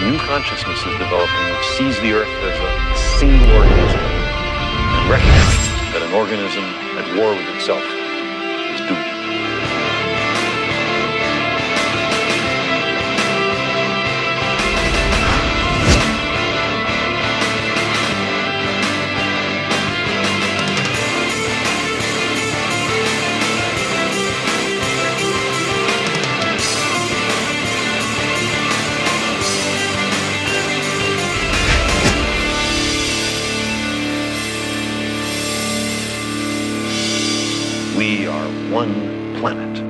A new consciousness is developing which sees the Earth as a single organism and recognizes that an organism at war with itself is doomed. We are one planet.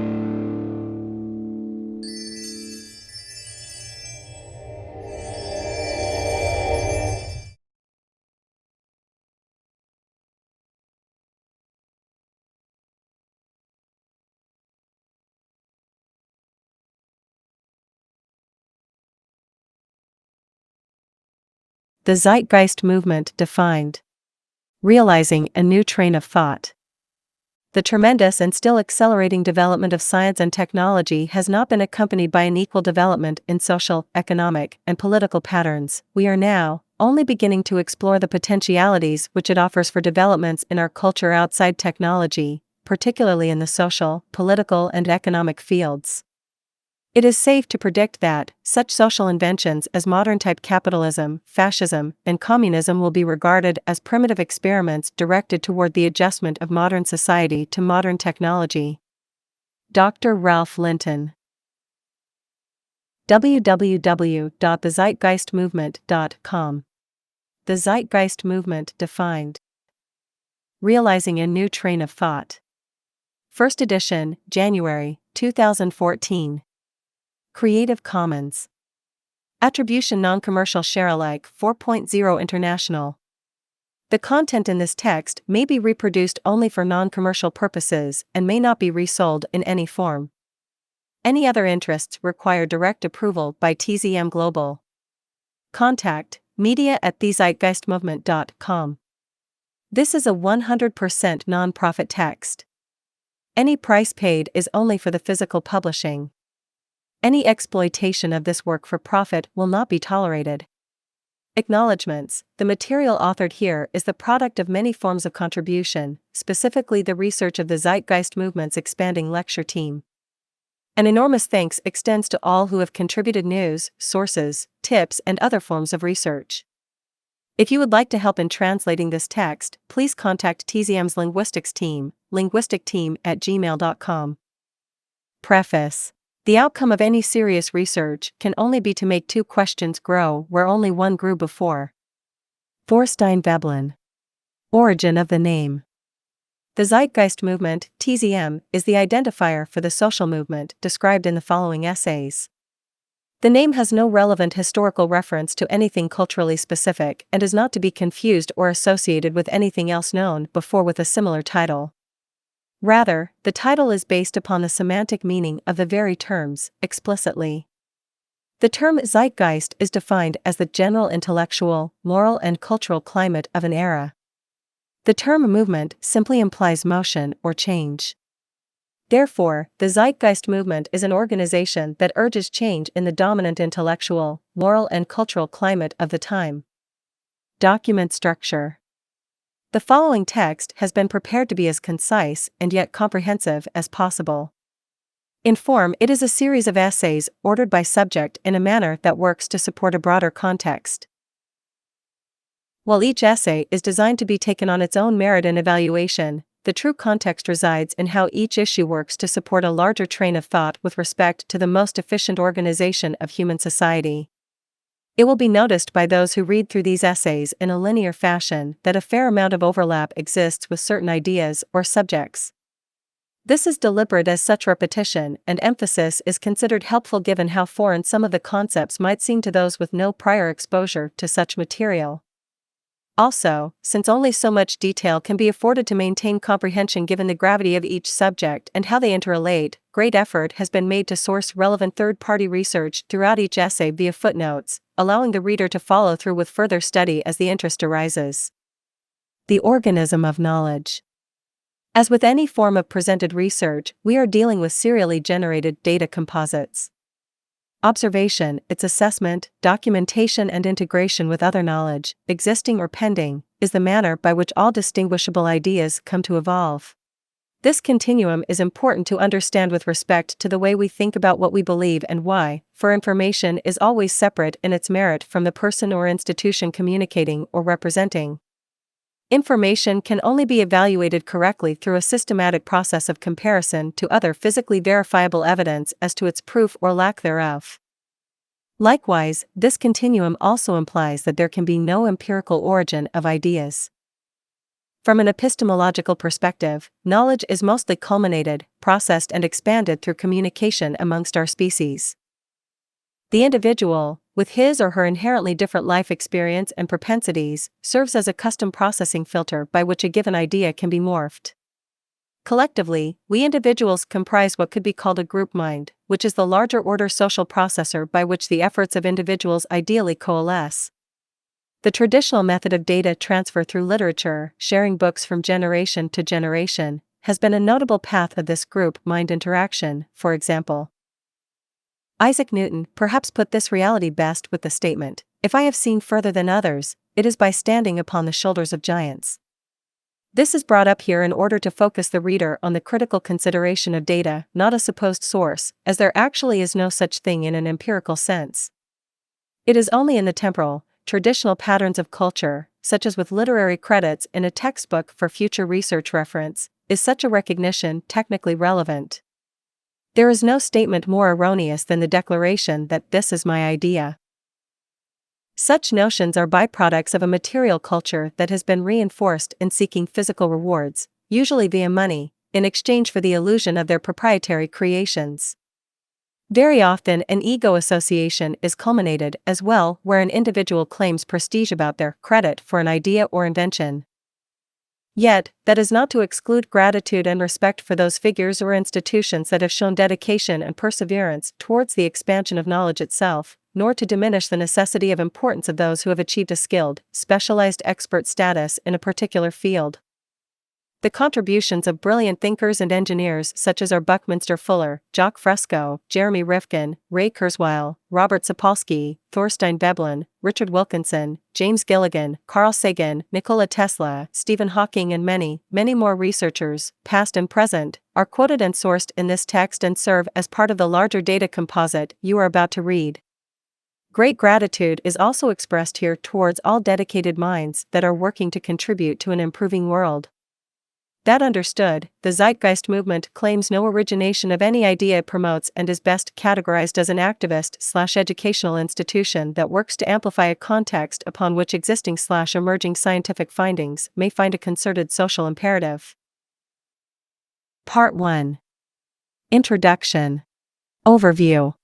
The Zeitgeist movement defined. Realizing a new train of thought. The tremendous and still accelerating development of science and technology has not been accompanied by an equal development in social, economic, and political patterns. We are now only beginning to explore the potentialities which it offers for developments in our culture outside technology, particularly in the social, political, and economic fields. It is safe to predict that such social inventions as modern-type capitalism, fascism, and communism will be regarded as primitive experiments directed toward the adjustment of modern society to modern technology. Dr. Ralph Linton. www.thezeitgeistmovement.com. The Zeitgeist movement defined. Realizing a new train of thought. First edition, January 2014. Creative Commons. Attribution Non-Commercial Share-alike 4.0 International. The content in this text may be reproduced only for non-commercial purposes and may not be resold in any form. Any other interests require direct approval by TZM Global. Contact media@thezeitgeistmovement.com. This is a 100% non-profit text. Any price paid is only for the physical publishing. Any exploitation of this work for profit will not be tolerated. Acknowledgements. The material authored here is the product of many forms of contribution, specifically the research of the Zeitgeist movement's expanding lecture team. An enormous thanks extends to all who have contributed news, sources, tips, and other forms of research. If you would like to help in translating this text, please contact TZM's linguistics team, linguisticteam@gmail.com. Preface. The outcome of any serious research can only be to make two questions grow where only one grew before. Thorstein Veblen. Origin of the name. The Zeitgeist movement, TZM, is the identifier for the social movement described in the following essays. The name has no relevant historical reference to anything culturally specific and is not to be confused or associated with anything else known before with a similar title. Rather, the title is based upon the semantic meaning of the very terms, explicitly. The term Zeitgeist is defined as the general intellectual, moral, and cultural climate of an era. The term movement simply implies motion or change. Therefore, the Zeitgeist movement is an organization that urges change in the dominant intellectual, moral, and cultural climate of the time. Document structure. The following text has been prepared to be as concise and yet comprehensive as possible. In form, it is a series of essays ordered by subject in a manner that works to support a broader context. While each essay is designed to be taken on its own merit and evaluation, the true context resides in how each issue works to support a larger train of thought with respect to the most efficient organization of human society. It will be noticed by those who read through these essays in a linear fashion that a fair amount of overlap exists with certain ideas or subjects. This is deliberate as such repetition and emphasis is considered helpful given how foreign some of the concepts might seem to those with no prior exposure to such material. Also, since only so much detail can be afforded to maintain comprehension given the gravity of each subject and how they interrelate, great effort has been made to source relevant third-party research throughout each essay via footnotes, allowing the reader to follow through with further study as the interest arises. The organism of knowledge. As with any form of presented research, we are dealing with serially generated data composites. Observation, its assessment, documentation and integration with other knowledge, existing or pending, is the manner by which all distinguishable ideas come to evolve. This continuum is important to understand with respect to the way we think about what we believe and why, for information is always separate in its merit from the person or institution communicating or representing. Information can only be evaluated correctly through a systematic process of comparison to other physically verifiable evidence as to its proof or lack thereof. Likewise, this continuum also implies that there can be no empirical origin of ideas. From an epistemological perspective, knowledge is mostly culminated, processed and expanded through communication amongst our species. The individual, with his or her inherently different life experience and propensities, serves as a custom processing filter by which a given idea can be morphed. Collectively, we individuals comprise what could be called a group mind, which is the larger order social processor by which the efforts of individuals ideally coalesce. The traditional method of data transfer through literature, sharing books from generation to generation, has been a notable path of this group mind interaction, for example. Isaac Newton perhaps put this reality best with the statement, "If I have seen further than others, it is by standing upon the shoulders of giants." This is brought up here in order to focus the reader on the critical consideration of data, not a supposed source, as there actually is no such thing in an empirical sense. It is only in the temporal, traditional patterns of culture, such as with literary credits in a textbook for future research reference, is such a recognition technically relevant. There is no statement more erroneous than the declaration that this is my idea. Such notions are byproducts of a material culture that has been reinforced in seeking physical rewards, usually via money, in exchange for the illusion of their proprietary creations. Very often an ego association is culminated as well where an individual claims prestige about their credit for an idea or invention. Yet, that is not to exclude gratitude and respect for those figures or institutions that have shown dedication and perseverance towards the expansion of knowledge itself, nor to diminish the necessity of importance of those who have achieved a skilled, specialized expert status in a particular field. The contributions of brilliant thinkers and engineers such as are Buckminster Fuller, Jacques Fresco, Jeremy Rifkin, Ray Kurzweil, Robert Sapolsky, Thorstein Veblen, Richard Wilkinson, James Gilligan, Carl Sagan, Nikola Tesla, Stephen Hawking and many, many more researchers, past and present, are quoted and sourced in this text and serve as part of the larger data composite you are about to read. Great gratitude is also expressed here towards all dedicated minds that are working to contribute to an improving world. That understood, the Zeitgeist movement claims no origination of any idea it promotes and is best categorized as an activist/educational institution that works to amplify a context upon which existing/emerging scientific findings may find a concerted social imperative. Part 1. Introduction. Overview.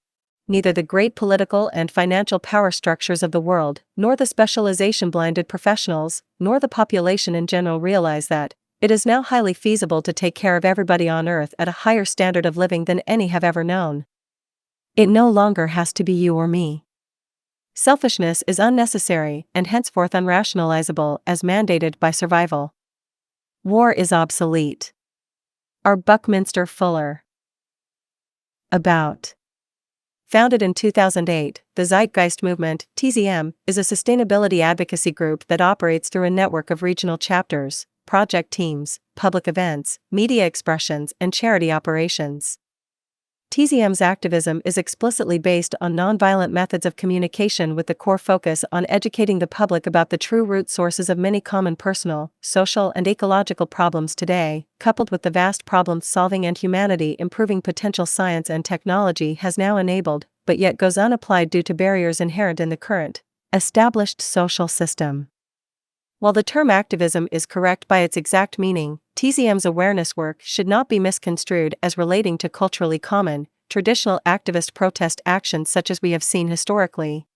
Neither the great political and financial power structures of the world, nor the specialization-blinded professionals, nor the population in general realize that it is now highly feasible to take care of everybody on Earth at a higher standard of living than any have ever known. It no longer has to be you or me. Selfishness is unnecessary and henceforth unrationalizable as mandated by survival. War is obsolete. R. Buckminster Fuller. About. Founded in 2008, the Zeitgeist movement, TZM, is a sustainability advocacy group that operates through a network of regional chapters, project teams, public events, media expressions, and charity operations. TZM's activism is explicitly based on nonviolent methods of communication with the core focus on educating the public about the true root sources of many common personal, social, and ecological problems today, coupled with the vast problem-solving and humanity-improving potential science and technology has now enabled, but yet goes unapplied due to barriers inherent in the current, established social system. While the term activism is correct by its exact meaning, TZM's awareness work should not be misconstrued as relating to culturally common, traditional activist protest actions such as we have seen historically.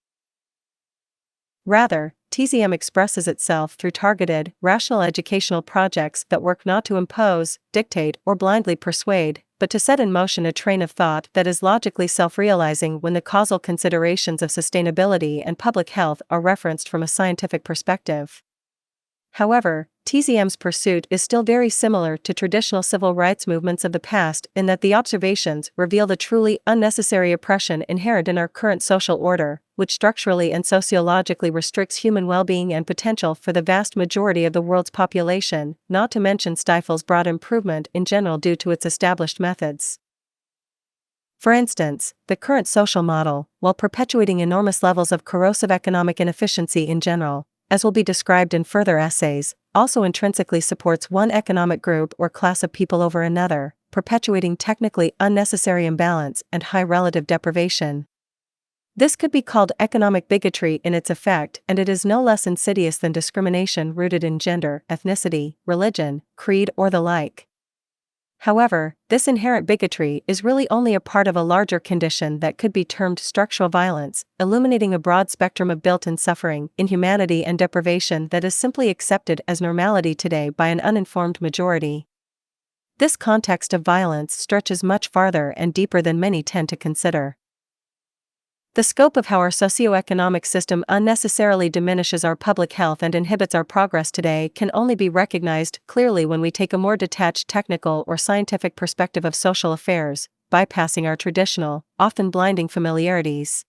Rather, TZM expresses itself through targeted, rational educational projects that work not to impose, dictate, or blindly persuade, but to set in motion a train of thought that is logically self-realizing when the causal considerations of sustainability and public health are referenced from a scientific perspective. However, TZM's pursuit is still very similar to traditional civil rights movements of the past in that the observations reveal the truly unnecessary oppression inherent in our current social order, which structurally and sociologically restricts human well-being and potential for the vast majority of the world's population, not to mention stifles broad improvement in general due to its established methods. For instance, the current social model, while perpetuating enormous levels of corrosive economic inefficiency in general, as will be described in further essays, also intrinsically supports one economic group or class of people over another, perpetuating technically unnecessary imbalance and high relative deprivation. This could be called economic bigotry in its effect, and it is no less insidious than discrimination rooted in gender, ethnicity, religion, creed, or the like. However, this inherent bigotry is really only a part of a larger condition that could be termed structural violence, illuminating a broad spectrum of built-in suffering, inhumanity, and deprivation that is simply accepted as normality today by an uninformed majority. This context of violence stretches much farther and deeper than many tend to consider. The scope of how our socioeconomic system unnecessarily diminishes our public health and inhibits our progress today can only be recognized clearly when we take a more detached technical or scientific perspective of social affairs, bypassing our traditional, often blinding familiarities.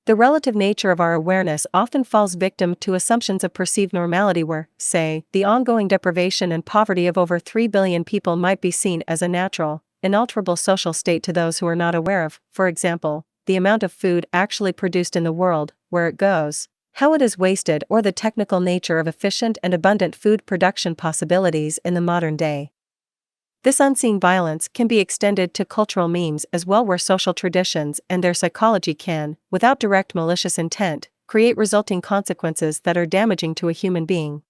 The relative nature of our awareness often falls victim to assumptions of perceived normality where, say, the ongoing deprivation and poverty of over 3 billion people might be seen as a natural, inalterable social state to those who are not aware of, for example, the amount of food actually produced in the world, where it goes, how it is wasted, or the technical nature of efficient and abundant food production possibilities in the modern day. This unseen violence can be extended to cultural memes as well, where social traditions and their psychology can, without direct malicious intent, create resulting consequences that are damaging to a human being.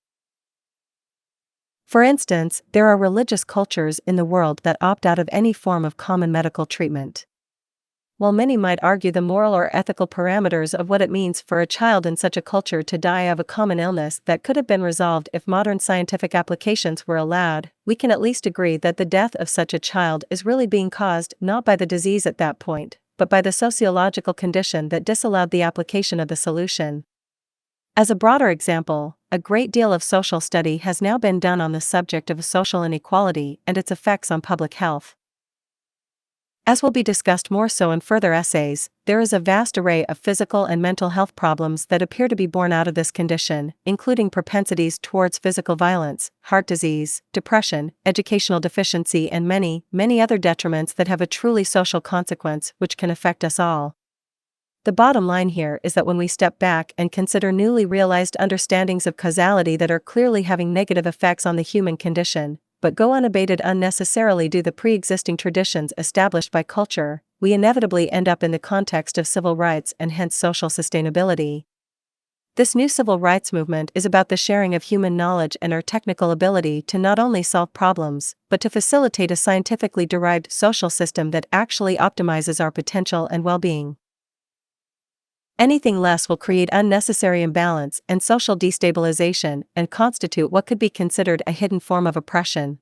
For instance, there are religious cultures in the world that opt out of any form of common medical treatment. While many might argue the moral or ethical parameters of what it means for a child in such a culture to die of a common illness that could have been resolved if modern scientific applications were allowed, we can at least agree that the death of such a child is really being caused not by the disease at that point, but by the sociological condition that disallowed the application of the solution. As a broader example, a great deal of social study has now been done on the subject of social inequality and its effects on public health. As will be discussed more so in further essays, there is a vast array of physical and mental health problems that appear to be born out of this condition, including propensities towards physical violence, heart disease, depression, educational deficiency, and many, many other detriments that have a truly social consequence which can affect us all. The bottom line here is that when we step back and consider newly realized understandings of causality that are clearly having negative effects on the human condition, but go unabated unnecessarily due to the pre-existing traditions established by culture, we inevitably end up in the context of civil rights and hence social sustainability. This new civil rights movement is about the sharing of human knowledge and our technical ability to not only solve problems, but to facilitate a scientifically derived social system that actually optimizes our potential and well-being. Anything less will create unnecessary imbalance and social destabilization and constitute what could be considered a hidden form of oppression.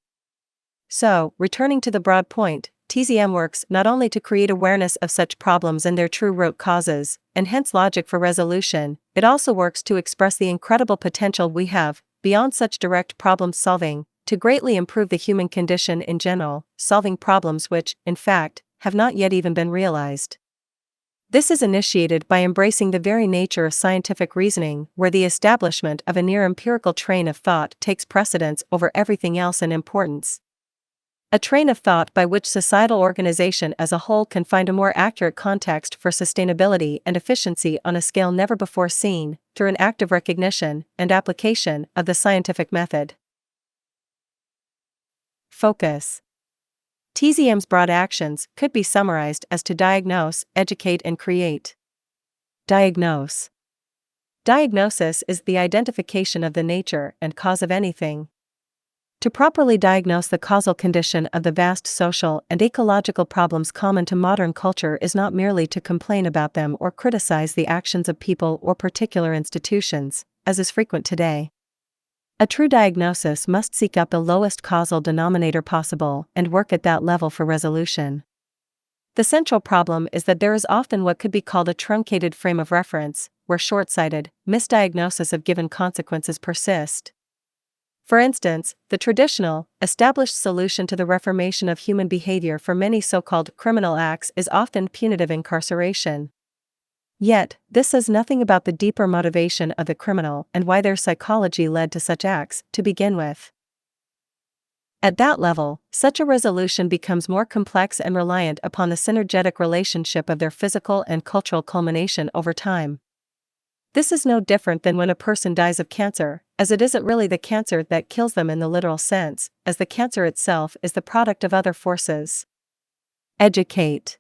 So, returning to the broad point, TZM works not only to create awareness of such problems and their true root causes, and hence logic for resolution, it also works to express the incredible potential we have, beyond such direct problem solving, to greatly improve the human condition in general, solving problems which, in fact, have not yet even been realized. This is initiated by embracing the very nature of scientific reasoning, where the establishment of a near-empirical train of thought takes precedence over everything else in importance. A train of thought by which societal organization as a whole can find a more accurate context for sustainability and efficiency on a scale never before seen, through an active recognition and application of the scientific method. Focus. TZM's broad actions could be summarized as to diagnose, educate, and create. Diagnose. Diagnosis is the identification of the nature and cause of anything. To properly diagnose the causal condition of the vast social and ecological problems common to modern culture is not merely to complain about them or criticize the actions of people or particular institutions, as is frequent today. A true diagnosis must seek out the lowest causal denominator possible and work at that level for resolution. The central problem is that there is often what could be called a truncated frame of reference, where short-sighted, misdiagnosis of given consequences persist. For instance, the traditional, established solution to the reformation of human behavior for many so-called criminal acts is often punitive incarceration. Yet, this says nothing about the deeper motivation of the criminal and why their psychology led to such acts, to begin with. At that level, such a resolution becomes more complex and reliant upon the synergetic relationship of their physical and cultural culmination over time. This is no different than when a person dies of cancer, as it isn't really the cancer that kills them in the literal sense, as the cancer itself is the product of other forces. Educate.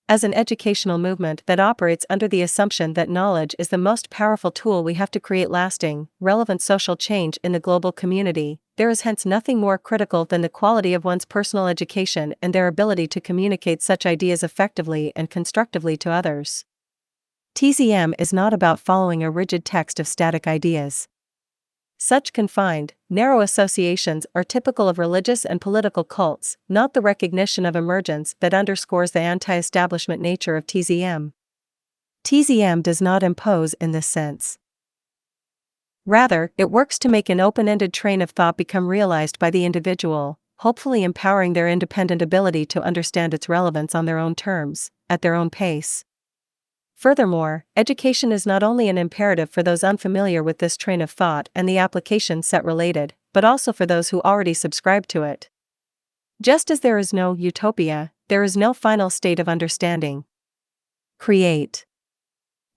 As an educational movement that operates under the assumption that knowledge is the most powerful tool we have to create lasting, relevant social change in the global community, there is hence nothing more critical than the quality of one's personal education and their ability to communicate such ideas effectively and constructively to others. TZM is not about following a rigid text of static ideas. Such confined, narrow associations are typical of religious and political cults, not the recognition of emergence that underscores the anti-establishment nature of TZM. TZM does not impose in this sense. Rather, it works to make an open-ended train of thought become realized by the individual, hopefully empowering their independent ability to understand its relevance on their own terms, at their own pace. Furthermore, education is not only an imperative for those unfamiliar with this train of thought and the application set related, but also for those who already subscribe to it. Just as there is no utopia, there is no final state of understanding. Create.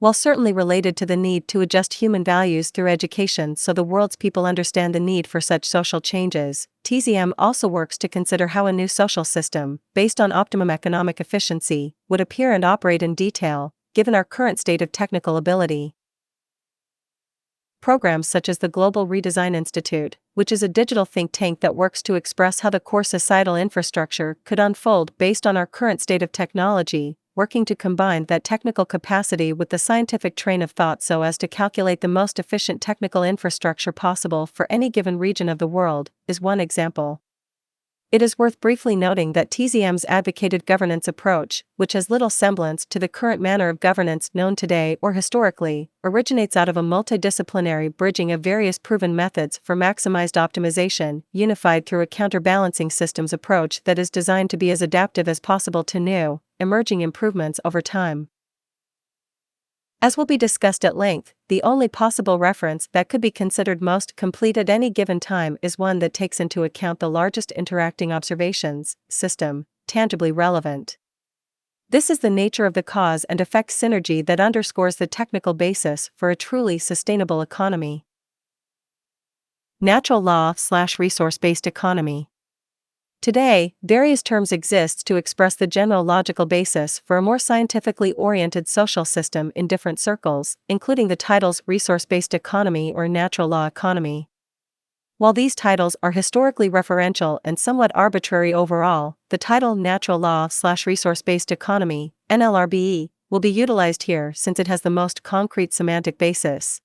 While certainly related to the need to adjust human values through education so the world's people understand the need for such social changes, TZM also works to consider how a new social system, based on optimum economic efficiency, would appear and operate in detail, given our current state of technical ability. Programs such as the Global Redesign Institute, which is a digital think tank that works to express how the core societal infrastructure could unfold based on our current state of technology, working to combine that technical capacity with the scientific train of thought so as to calculate the most efficient technical infrastructure possible for any given region of the world, is one example. It is worth briefly noting that TZM's advocated governance approach, which has little semblance to the current manner of governance known today or historically, originates out of a multidisciplinary bridging of various proven methods for maximized optimization, unified through a counterbalancing systems approach that is designed to be as adaptive as possible to new, emerging improvements over time. As will be discussed at length, the only possible reference that could be considered most complete at any given time is one that takes into account the largest interacting observations, system, tangibly relevant. This is the nature of the cause and effect synergy that underscores the technical basis for a truly sustainable economy. Natural law/resource-based economy. Today, various terms exist to express the general logical basis for a more scientifically oriented social system in different circles, including the titles resource-based economy or natural law economy. While these titles are historically referential and somewhat arbitrary overall, the title natural law/resource-based economy, NLRBE, will be utilized here since it has the most concrete semantic basis.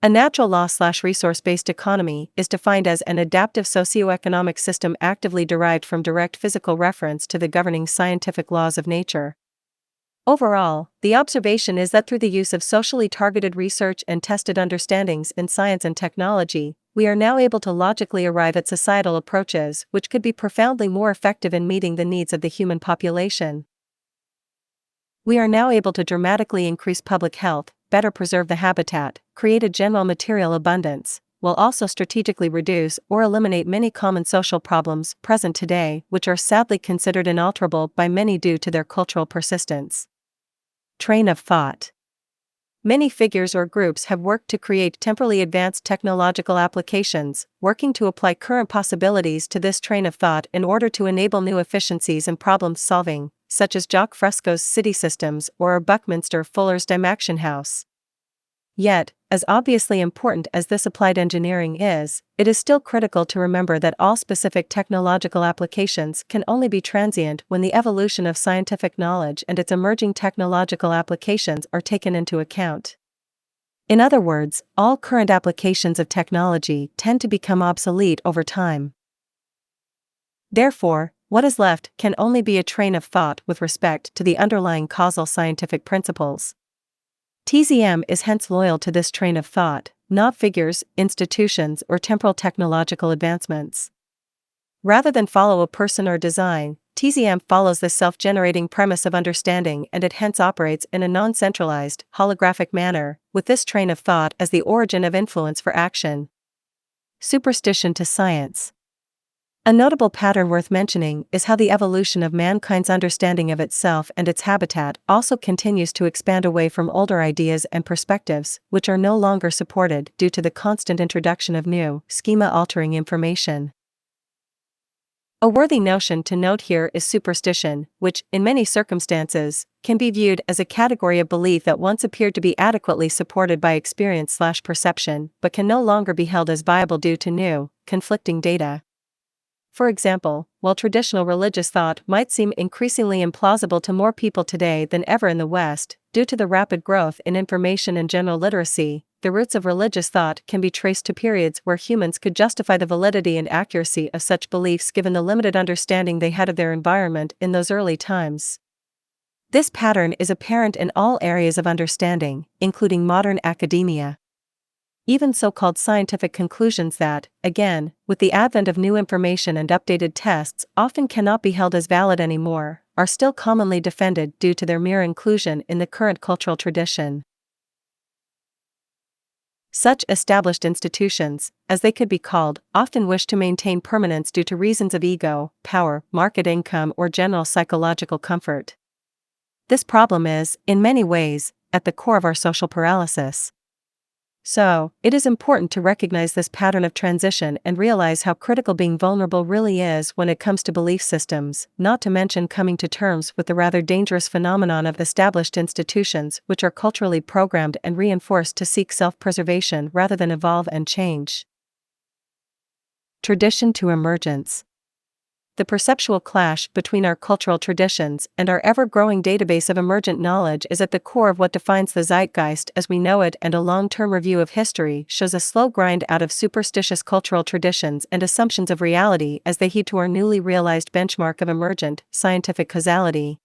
A natural law/resource-based economy is defined as an adaptive socioeconomic system actively derived from direct physical reference to the governing scientific laws of nature. Overall, the observation is that through the use of socially targeted research and tested understandings in science and technology, we are now able to logically arrive at societal approaches which could be profoundly more effective in meeting the needs of the human population. We are now able to dramatically increase public health, better preserve the habitat, create a general material abundance, while also strategically reduce or eliminate many common social problems present today which are sadly considered inalterable by many due to their cultural persistence. Train of thought. Many figures or groups have worked to create temporally advanced technological applications, working to apply current possibilities to this train of thought in order to enable new efficiencies in problem solving, such as Jacques Fresco's city systems or Buckminster Fuller's Dymaction House. Yet, as obviously important as this applied engineering is, it is still critical to remember that all specific technological applications can only be transient when the evolution of scientific knowledge and its emerging technological applications are taken into account. In other words, all current applications of technology tend to become obsolete over time. Therefore, what is left can only be a train of thought with respect to the underlying causal scientific principles. TZM is hence loyal to this train of thought, not figures, institutions, or temporal technological advancements. Rather than follow a person or design, TZM follows the self-generating premise of understanding, and it hence operates in a non-centralized, holographic manner, with this train of thought as the origin of influence for action. Superstition to science. A notable pattern worth mentioning is how the evolution of mankind's understanding of itself and its habitat also continues to expand away from older ideas and perspectives, which are no longer supported due to the constant introduction of new, schema-altering information. A worthy notion to note here is superstition, which, in many circumstances, can be viewed as a category of belief that once appeared to be adequately supported by experience/perception, but can no longer be held as viable due to new, conflicting data. For example, while traditional religious thought might seem increasingly implausible to more people today than ever in the West, due to the rapid growth in information and general literacy, the roots of religious thought can be traced to periods where humans could justify the validity and accuracy of such beliefs given the limited understanding they had of their environment in those early times. This pattern is apparent in all areas of understanding, including modern academia. Even so-called scientific conclusions that, again, with the advent of new information and updated tests often cannot be held as valid anymore, are still commonly defended due to their mere inclusion in the current cultural tradition. Such established institutions, as they could be called, often wish to maintain permanence due to reasons of ego, power, market income, or general psychological comfort. This problem is, in many ways, at the core of our social paralysis. So, it is important to recognize this pattern of transition and realize how critical being vulnerable really is when it comes to belief systems, not to mention coming to terms with the rather dangerous phenomenon of established institutions which are culturally programmed and reinforced to seek self-preservation rather than evolve and change. Tradition to emergence. The perceptual clash between our cultural traditions and our ever-growing database of emergent knowledge is at the core of what defines the zeitgeist as we know it, and a long-term review of history shows a slow grind out of superstitious cultural traditions and assumptions of reality as they heed to our newly realized benchmark of emergent, scientific causality.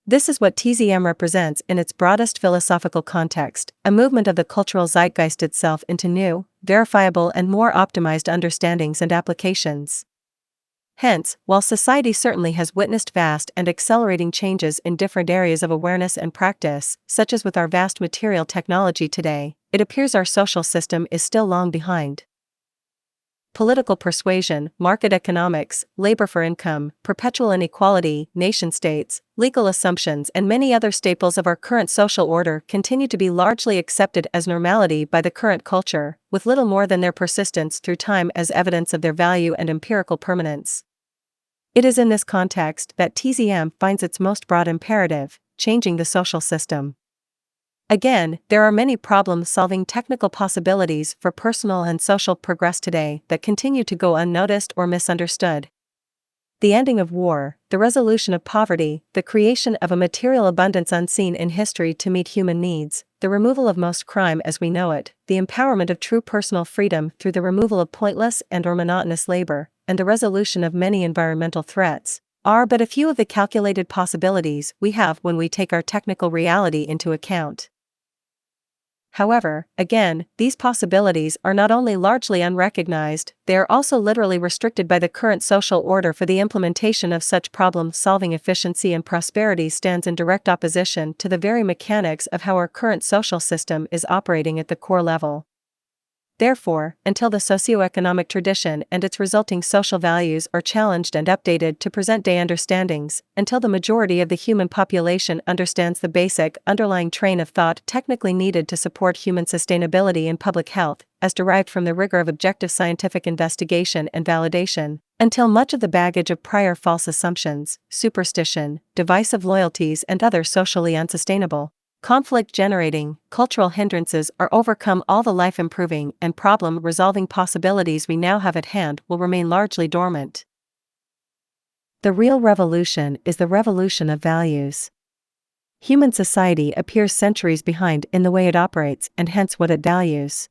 This is what TZM represents in its broadest philosophical context, a movement of the cultural zeitgeist itself into new, verifiable and more optimized understandings and applications. Hence, while society certainly has witnessed vast and accelerating changes in different areas of awareness and practice, such as with our vast material technology today, it appears our social system is still long behind. Political persuasion, market economics, labor for income, perpetual inequality, nation-states, legal assumptions, and many other staples of our current social order continue to be largely accepted as normality by the current culture, with little more than their persistence through time as evidence of their value and empirical permanence. It is in this context that TZM finds its most broad imperative, changing the social system. Again, there are many problem-solving technical possibilities for personal and social progress today that continue to go unnoticed or misunderstood. The ending of war, the resolution of poverty, the creation of a material abundance unseen in history to meet human needs, the removal of most crime as we know it, the empowerment of true personal freedom through the removal of pointless and/or monotonous labor, and the resolution of many environmental threats, are but a few of the calculated possibilities we have when we take our technical reality into account. However, again, these possibilities are not only largely unrecognized, they are also literally restricted by the current social order, for the implementation of such problem-solving efficiency and prosperity stands in direct opposition to the very mechanics of how our current social system is operating at the core level. Therefore, until the socioeconomic tradition and its resulting social values are challenged and updated to present-day understandings, until the majority of the human population understands the basic, underlying train of thought technically needed to support human sustainability and public health, as derived from the rigor of objective scientific investigation and validation, until much of the baggage of prior false assumptions, superstition, divisive loyalties and other socially unsustainable, conflict-generating, cultural hindrances are overcome, all the life-improving and problem-resolving possibilities we now have at hand will remain largely dormant. The real revolution is the revolution of values. Human society appears centuries behind in the way it operates and hence what it values.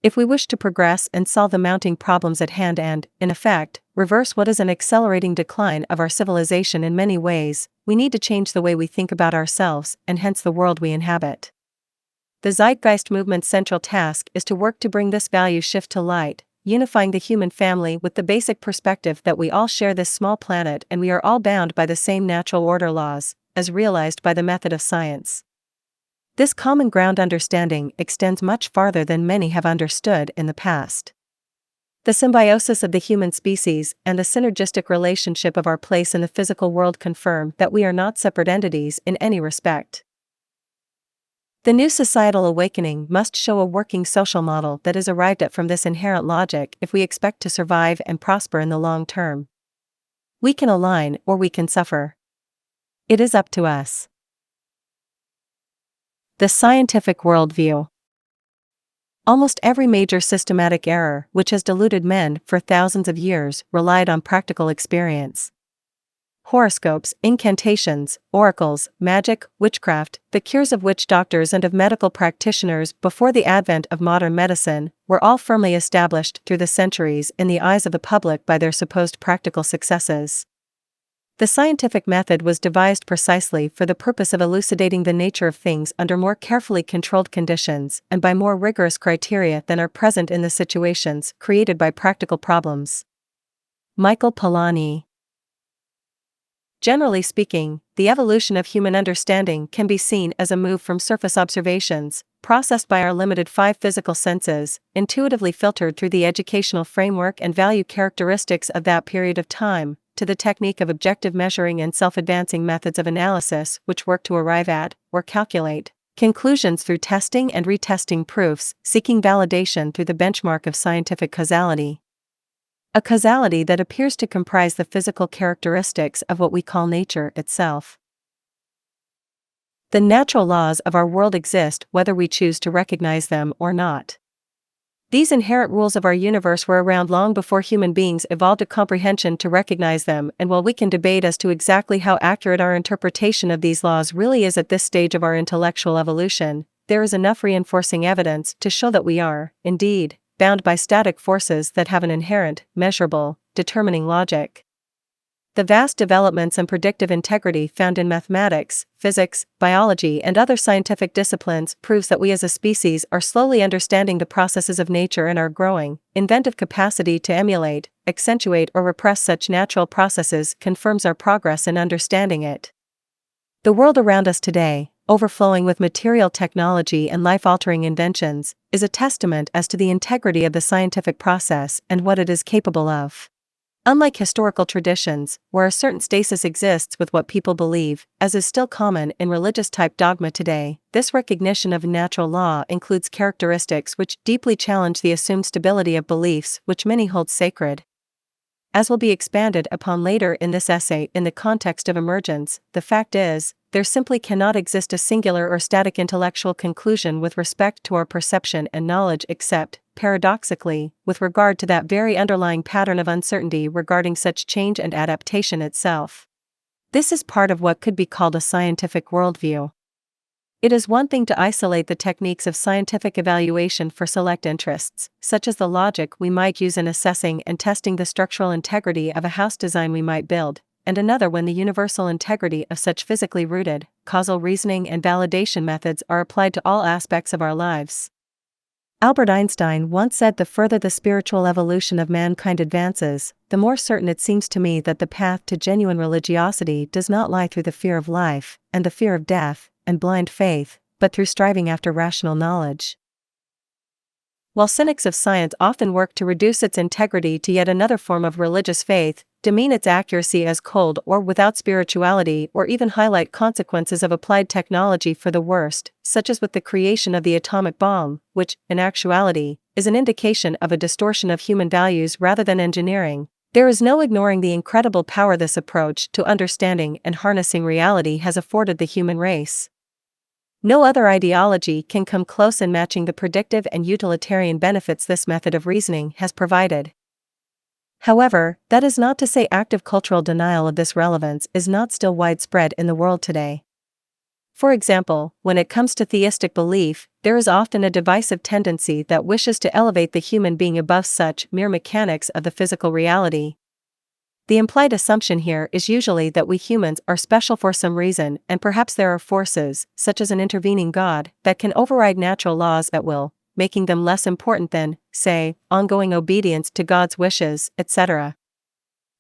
If we wish to progress and solve the mounting problems at hand and, in effect, reverse what is an accelerating decline of our civilization in many ways, we need to change the way we think about ourselves and hence the world we inhabit. The Zeitgeist movement's central task is to work to bring this value shift to light, unifying the human family with the basic perspective that we all share this small planet and we are all bound by the same natural order laws, as realized by the method of science. This common ground understanding extends much farther than many have understood in the past. The symbiosis of the human species and the synergistic relationship of our place in the physical world confirm that we are not separate entities in any respect. The new societal awakening must show a working social model that is arrived at from this inherent logic if we expect to survive and prosper in the long term. We can align or we can suffer. It is up to us. The scientific worldview. Almost every major systematic error which has deluded men for thousands of years relied on practical experience. Horoscopes, incantations, oracles, magic, witchcraft, the cures of witch doctors and of medical practitioners before the advent of modern medicine, were all firmly established through the centuries in the eyes of the public by their supposed practical successes. The scientific method was devised precisely for the purpose of elucidating the nature of things under more carefully controlled conditions and by more rigorous criteria than are present in the situations created by practical problems. Michael Polanyi. Generally speaking, the evolution of human understanding can be seen as a move from surface observations, processed by our limited 5 physical senses, intuitively filtered through the educational framework and value characteristics of that period of time, to the technique of objective measuring and self-advancing methods of analysis which work to arrive at, or calculate, conclusions through testing and retesting proofs, seeking validation through the benchmark of scientific causality. A causality that appears to comprise the physical characteristics of what we call nature itself. The natural laws of our world exist whether we choose to recognize them or not. These inherent rules of our universe were around long before human beings evolved a comprehension to recognize them, and while we can debate as to exactly how accurate our interpretation of these laws really is at this stage of our intellectual evolution, there is enough reinforcing evidence to show that we are, indeed, bound by static forces that have an inherent, measurable, determining logic. The vast developments and predictive integrity found in mathematics, physics, biology and other scientific disciplines proves that we as a species are slowly understanding the processes of nature and our growing, inventive capacity to emulate, accentuate or repress such natural processes confirms our progress in understanding it. The world around us today, overflowing with material technology and life-altering inventions, is a testament as to the integrity of the scientific process and what it is capable of. Unlike historical traditions, where a certain stasis exists with what people believe, as is still common in religious-type dogma today, this recognition of natural law includes characteristics which deeply challenge the assumed stability of beliefs which many hold sacred. As will be expanded upon later in this essay in the context of emergence, the fact is, there simply cannot exist a singular or static intellectual conclusion with respect to our perception and knowledge except, paradoxically, with regard to that very underlying pattern of uncertainty regarding such change and adaptation itself. This is part of what could be called a scientific worldview. It is one thing to isolate the techniques of scientific evaluation for select interests, such as the logic we might use in assessing and testing the structural integrity of a house design we might build, and another when the universal integrity of such physically rooted, causal reasoning and validation methods are applied to all aspects of our lives. Albert Einstein once said, "The further the spiritual evolution of mankind advances, the more certain it seems to me that the path to genuine religiosity does not lie through the fear of life, and the fear of death, and blind faith, but through striving after rational knowledge." While cynics of science often work to reduce its integrity to yet another form of religious faith, demean its accuracy as cold or without spirituality, or even highlight consequences of applied technology for the worst, such as with the creation of the atomic bomb, which, in actuality, is an indication of a distortion of human values rather than engineering, there is no ignoring the incredible power this approach to understanding and harnessing reality has afforded the human race. No other ideology can come close in matching the predictive and utilitarian benefits this method of reasoning has provided. However, that is not to say active cultural denial of this relevance is not still widespread in the world today. For example, when it comes to theistic belief, there is often a divisive tendency that wishes to elevate the human being above such mere mechanics of the physical reality. The implied assumption here is usually that we humans are special for some reason, and perhaps there are forces, such as an intervening God, that can override natural laws at will, making them less important than, say, ongoing obedience to God's wishes, etc.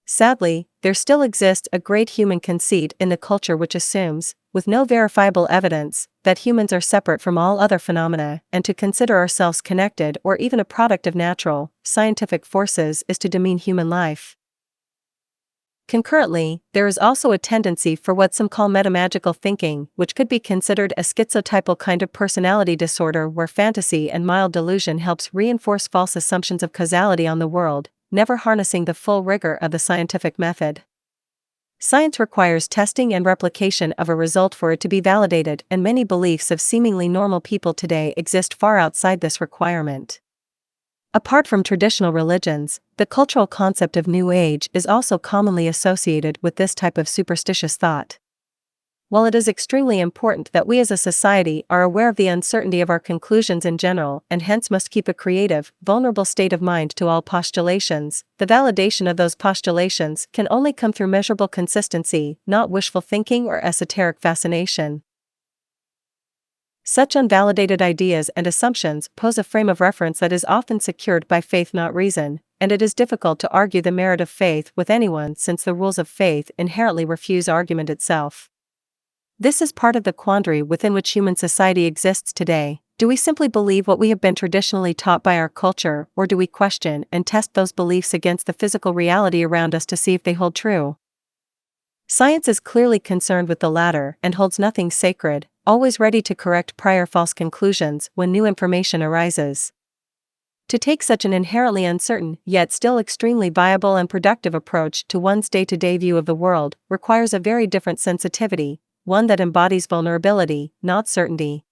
Sadly, there still exists a great human conceit in the culture which assumes, with no verifiable evidence, that humans are separate from all other phenomena, and to consider ourselves connected or even a product of natural, scientific forces is to demean human life. Concurrently, there is also a tendency for what some call metamagical thinking, which could be considered a schizotypal kind of personality disorder where fantasy and mild delusion helps reinforce false assumptions of causality on the world, never harnessing the full rigor of the scientific method. Science requires testing and replication of a result for it to be validated, and many beliefs of seemingly normal people today exist far outside this requirement. Apart from traditional religions, the cultural concept of New Age is also commonly associated with this type of superstitious thought. While it is extremely important that we as a society are aware of the uncertainty of our conclusions in general and hence must keep a creative, vulnerable state of mind to all postulations, the validation of those postulations can only come through measurable consistency, not wishful thinking or esoteric fascination. Such unvalidated ideas and assumptions pose a frame of reference that is often secured by faith, not reason, and it is difficult to argue the merit of faith with anyone since the rules of faith inherently refuse argument itself. This is part of the quandary within which human society exists today. Do we simply believe what we have been traditionally taught by our culture, or do we question and test those beliefs against the physical reality around us to see if they hold true? Science is clearly concerned with the latter and holds nothing sacred, always ready to correct prior false conclusions when new information arises. To take such an inherently uncertain, yet still extremely viable and productive approach to one's day-to-day view of the world requires a very different sensitivity, one that embodies vulnerability, not certainty.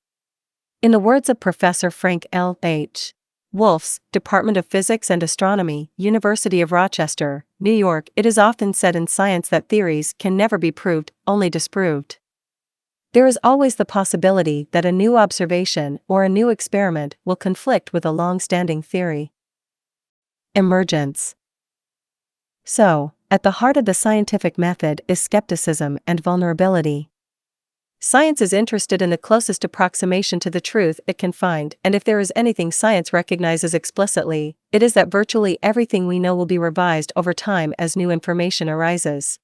In the words of Professor Frank L. H. Wolf's, Department of Physics and Astronomy, University of Rochester, New York, it is often said in science that theories can never be proved, only disproved. There is always the possibility that a new observation or a new experiment will conflict with a long-standing theory. Emergence. So, at the heart of the scientific method is skepticism and vulnerability. Science is interested in the closest approximation to the truth it can find, and if there is anything science recognizes explicitly, it is that virtually everything we know will be revised over time as new information arises.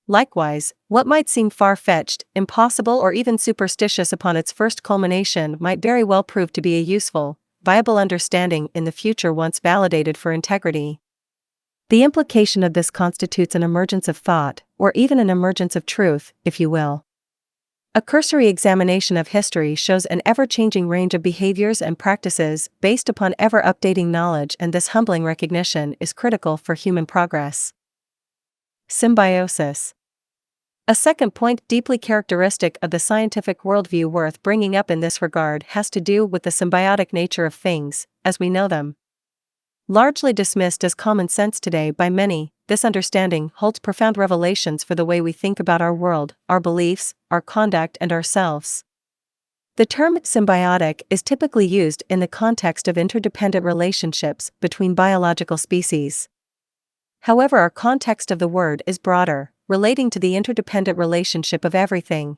Likewise, what might seem far-fetched, impossible or even superstitious upon its first culmination might very well prove to be a useful, viable understanding in the future once validated for integrity. The implication of this constitutes an emergence of thought, or even an emergence of truth, if you will. A cursory examination of history shows an ever-changing range of behaviors and practices based upon ever-updating knowledge, and this humbling recognition is critical for human progress. Symbiosis. A second point deeply characteristic of the scientific worldview worth bringing up in this regard has to do with the symbiotic nature of things, as we know them. Largely dismissed as common sense today by many, this understanding holds profound revelations for the way we think about our world, our beliefs, our conduct, and ourselves. The term symbiotic is typically used in the context of interdependent relationships between biological species. However, our context of the word is broader, relating to the interdependent relationship of everything.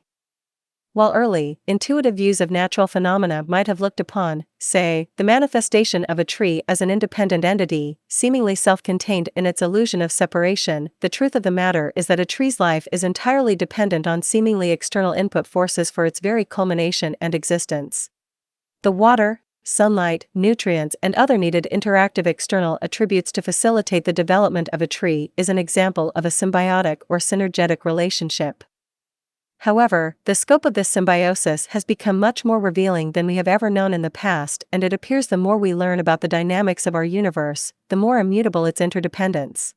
While early, intuitive views of natural phenomena might have looked upon, say, the manifestation of a tree as an independent entity, seemingly self-contained in its illusion of separation, the truth of the matter is that a tree's life is entirely dependent on seemingly external input forces for its very culmination and existence. The water, sunlight, nutrients, and other needed interactive external attributes to facilitate the development of a tree is an example of a symbiotic or synergetic relationship. However, the scope of this symbiosis has become much more revealing than we have ever known in the past, and it appears the more we learn about the dynamics of our universe, the more immutable its interdependence.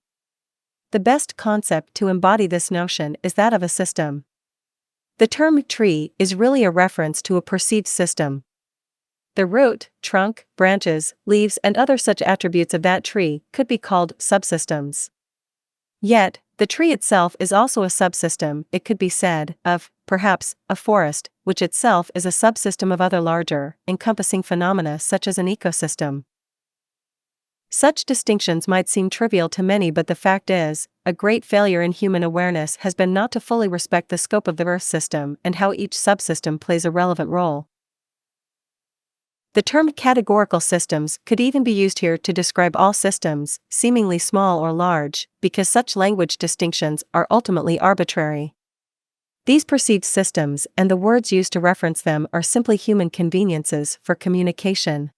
The best concept to embody this notion is that of a system. The term tree is really a reference to a perceived system. The root, trunk, branches, leaves, and other such attributes of that tree could be called subsystems. Yet, the tree itself is also a subsystem, it could be said, of, perhaps, a forest, which itself is a subsystem of other larger, encompassing phenomena such as an ecosystem. Such distinctions might seem trivial to many, but the fact is, a great failure in human awareness has been not to fully respect the scope of the Earth system and how each subsystem plays a relevant role. The term categorical systems could even be used here to describe all systems, seemingly small or large, because such language distinctions are ultimately arbitrary. These perceived systems and the words used to reference them are simply human conveniences for communication.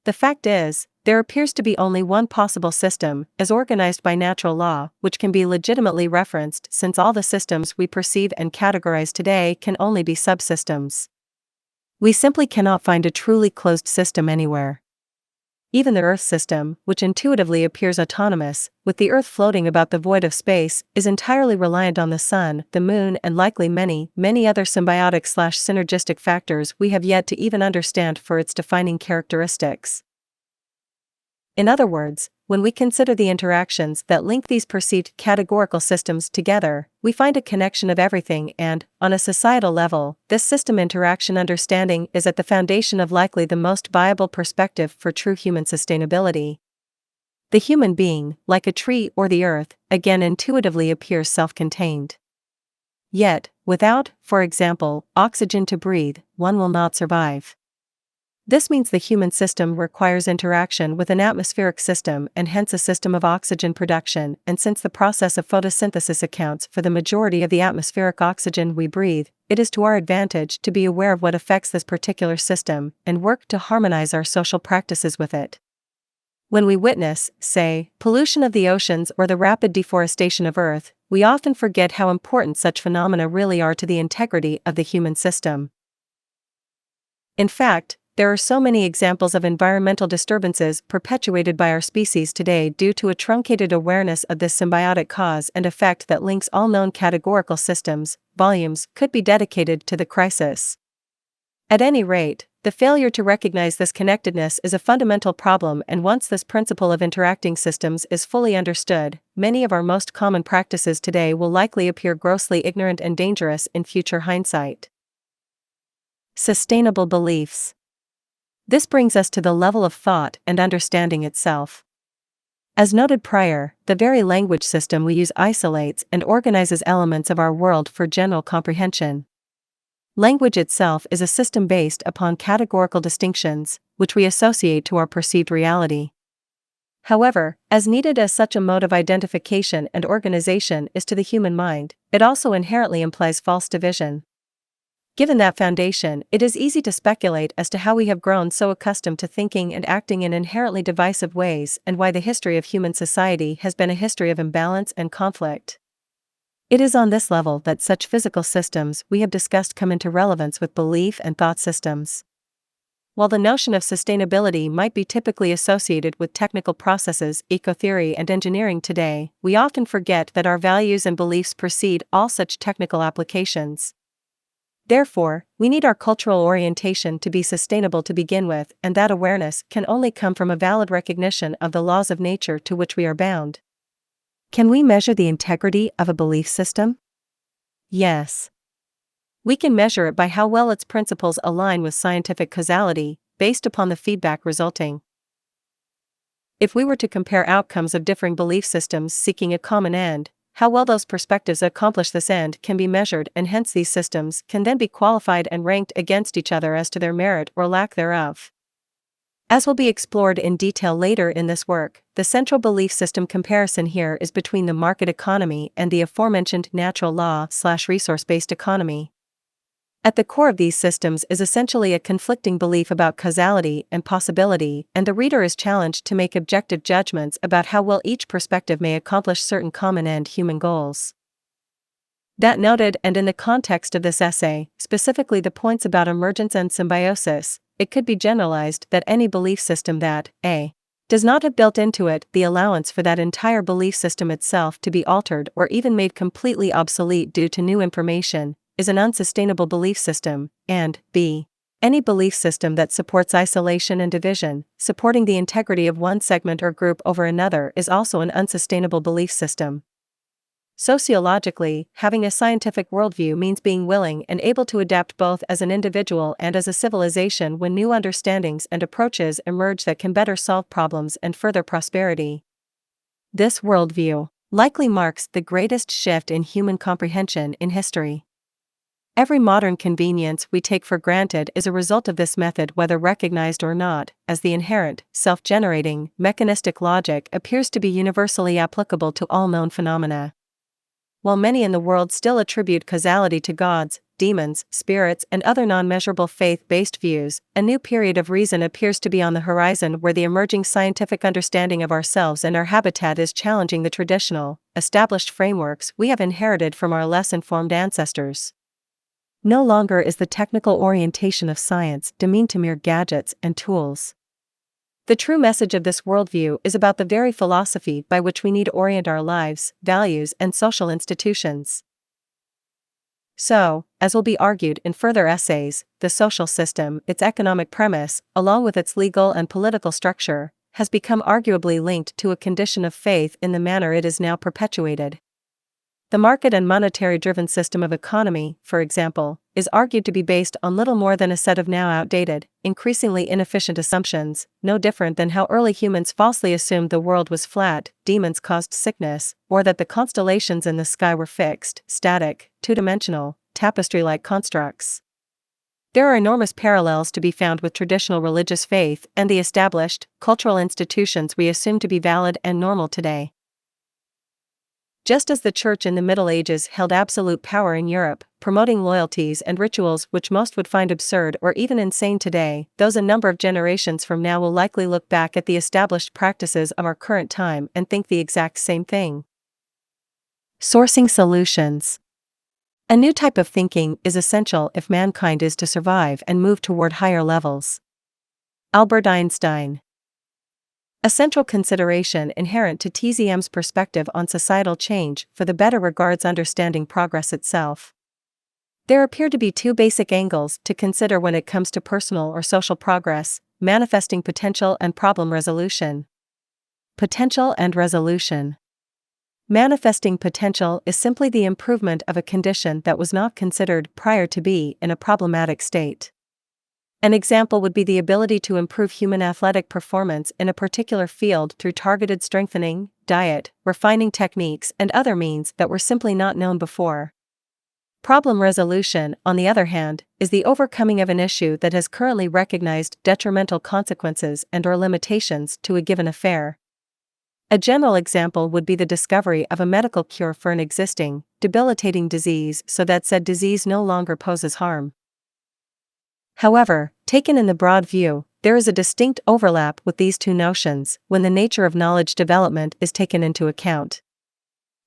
The fact is, there appears to be only one possible system, as organized by natural law, which can be legitimately referenced, since all the systems we perceive and categorize today can only be subsystems. We simply cannot find a truly closed system anywhere. Even the Earth system, which intuitively appears autonomous, with the Earth floating about the void of space, is entirely reliant on the Sun, the Moon, and likely many, many other symbiotic/synergistic factors we have yet to even understand for its defining characteristics. In other words, when we consider the interactions that link these perceived categorical systems together, we find a connection of everything, and, on a societal level, this system interaction understanding is at the foundation of likely the most viable perspective for true human sustainability. The human being, like a tree or the Earth, again intuitively appears self-contained. Yet, without, for example, oxygen to breathe, one will not survive. This means the human system requires interaction with an atmospheric system and hence a system of oxygen production, and since the process of photosynthesis accounts for the majority of the atmospheric oxygen we breathe, it is to our advantage to be aware of what affects this particular system and work to harmonize our social practices with it. When we witness, say, pollution of the oceans or the rapid deforestation of Earth, we often forget how important such phenomena really are to the integrity of the human system. In fact, there are so many examples of environmental disturbances perpetuated by our species today due to a truncated awareness of this symbiotic cause and effect that links all known categorical systems. Volumes could be dedicated to the crisis. At any rate, the failure to recognize this connectedness is a fundamental problem, and once this principle of interacting systems is fully understood, many of our most common practices today will likely appear grossly ignorant and dangerous in future hindsight. Sustainable beliefs. This brings us to the level of thought and understanding itself. As noted prior, the very language system we use isolates and organizes elements of our world for general comprehension. Language itself is a system based upon categorical distinctions, which we associate to our perceived reality. However, as needed as such a mode of identification and organization is to the human mind, it also inherently implies false division. Given that foundation, it is easy to speculate as to how we have grown so accustomed to thinking and acting in inherently divisive ways and why the history of human society has been a history of imbalance and conflict. It is on this level that such physical systems we have discussed come into relevance with belief and thought systems. While the notion of sustainability might be typically associated with technical processes, ecotheory, and engineering today, we often forget that our values and beliefs precede all such technical applications. Therefore, we need our cultural orientation to be sustainable to begin with, and that awareness can only come from a valid recognition of the laws of nature to which we are bound. Can we measure the integrity of a belief system? Yes. We can measure it by how well its principles align with scientific causality, based upon the feedback resulting. If we were to compare outcomes of differing belief systems seeking a common end, how well those perspectives accomplish this end can be measured, and hence these systems can then be qualified and ranked against each other as to their merit or lack thereof. As will be explored in detail later in this work, the central belief system comparison here is between the market economy and the aforementioned natural law/resource-based economy. At the core of these systems is essentially a conflicting belief about causality and possibility, and the reader is challenged to make objective judgments about how well each perspective may accomplish certain common-end human goals. That noted, and in the context of this essay, specifically the points about emergence and symbiosis, it could be generalized that any belief system that, a, does not have built into it the allowance for that entire belief system itself to be altered or even made completely obsolete due to new information, is an unsustainable belief system, and b. any belief system that supports isolation and division, supporting the integrity of one segment or group over another, is also an unsustainable belief system. Sociologically, having a scientific worldview means being willing and able to adapt both as an individual and as a civilization when new understandings and approaches emerge that can better solve problems and further prosperity. This worldview likely marks the greatest shift in human comprehension in history. Every modern convenience we take for granted is a result of this method, whether recognized or not, as the inherent, self-generating, mechanistic logic appears to be universally applicable to all known phenomena. While many in the world still attribute causality to gods, demons, spirits, and other non-measurable faith-based views, a new period of reason appears to be on the horizon where the emerging scientific understanding of ourselves and our habitat is challenging the traditional, established frameworks we have inherited from our less informed ancestors. No longer is the technical orientation of science demeaned to mere gadgets and tools. The true message of this worldview is about the very philosophy by which we need to orient our lives, values, and social institutions. So, as will be argued in further essays, the social system, its economic premise, along with its legal and political structure, has become arguably linked to a condition of faith in the manner it is now perpetuated. The market and monetary-driven system of economy, for example, is argued to be based on little more than a set of now outdated, increasingly inefficient assumptions, no different than how early humans falsely assumed the world was flat, demons caused sickness, or that the constellations in the sky were fixed, static, two-dimensional, tapestry-like constructs. There are enormous parallels to be found with traditional religious faith and the established, cultural institutions we assume to be valid and normal today. Just as the Church in the Middle Ages held absolute power in Europe, promoting loyalties and rituals which most would find absurd or even insane today, those a number of generations from now will likely look back at the established practices of our current time and think the exact same thing. Sourcing solutions. A new type of thinking is essential if mankind is to survive and move toward higher levels. Albert Einstein. A central consideration inherent to TZM's perspective on societal change for the better regards understanding progress itself. There appear to be two basic angles to consider when it comes to personal or social progress: manifesting potential and problem resolution. Potential and resolution. Manifesting potential is simply the improvement of a condition that was not considered prior to be in a problematic state. An example would be the ability to improve human athletic performance in a particular field through targeted strengthening, diet, refining techniques, and other means that were simply not known before. Problem resolution, on the other hand, is the overcoming of an issue that has currently recognized detrimental consequences and/or limitations to a given affair. A general example would be the discovery of a medical cure for an existing, debilitating disease so that said disease no longer poses harm. However, taken in the broad view, there is a distinct overlap with these two notions when the nature of knowledge development is taken into account.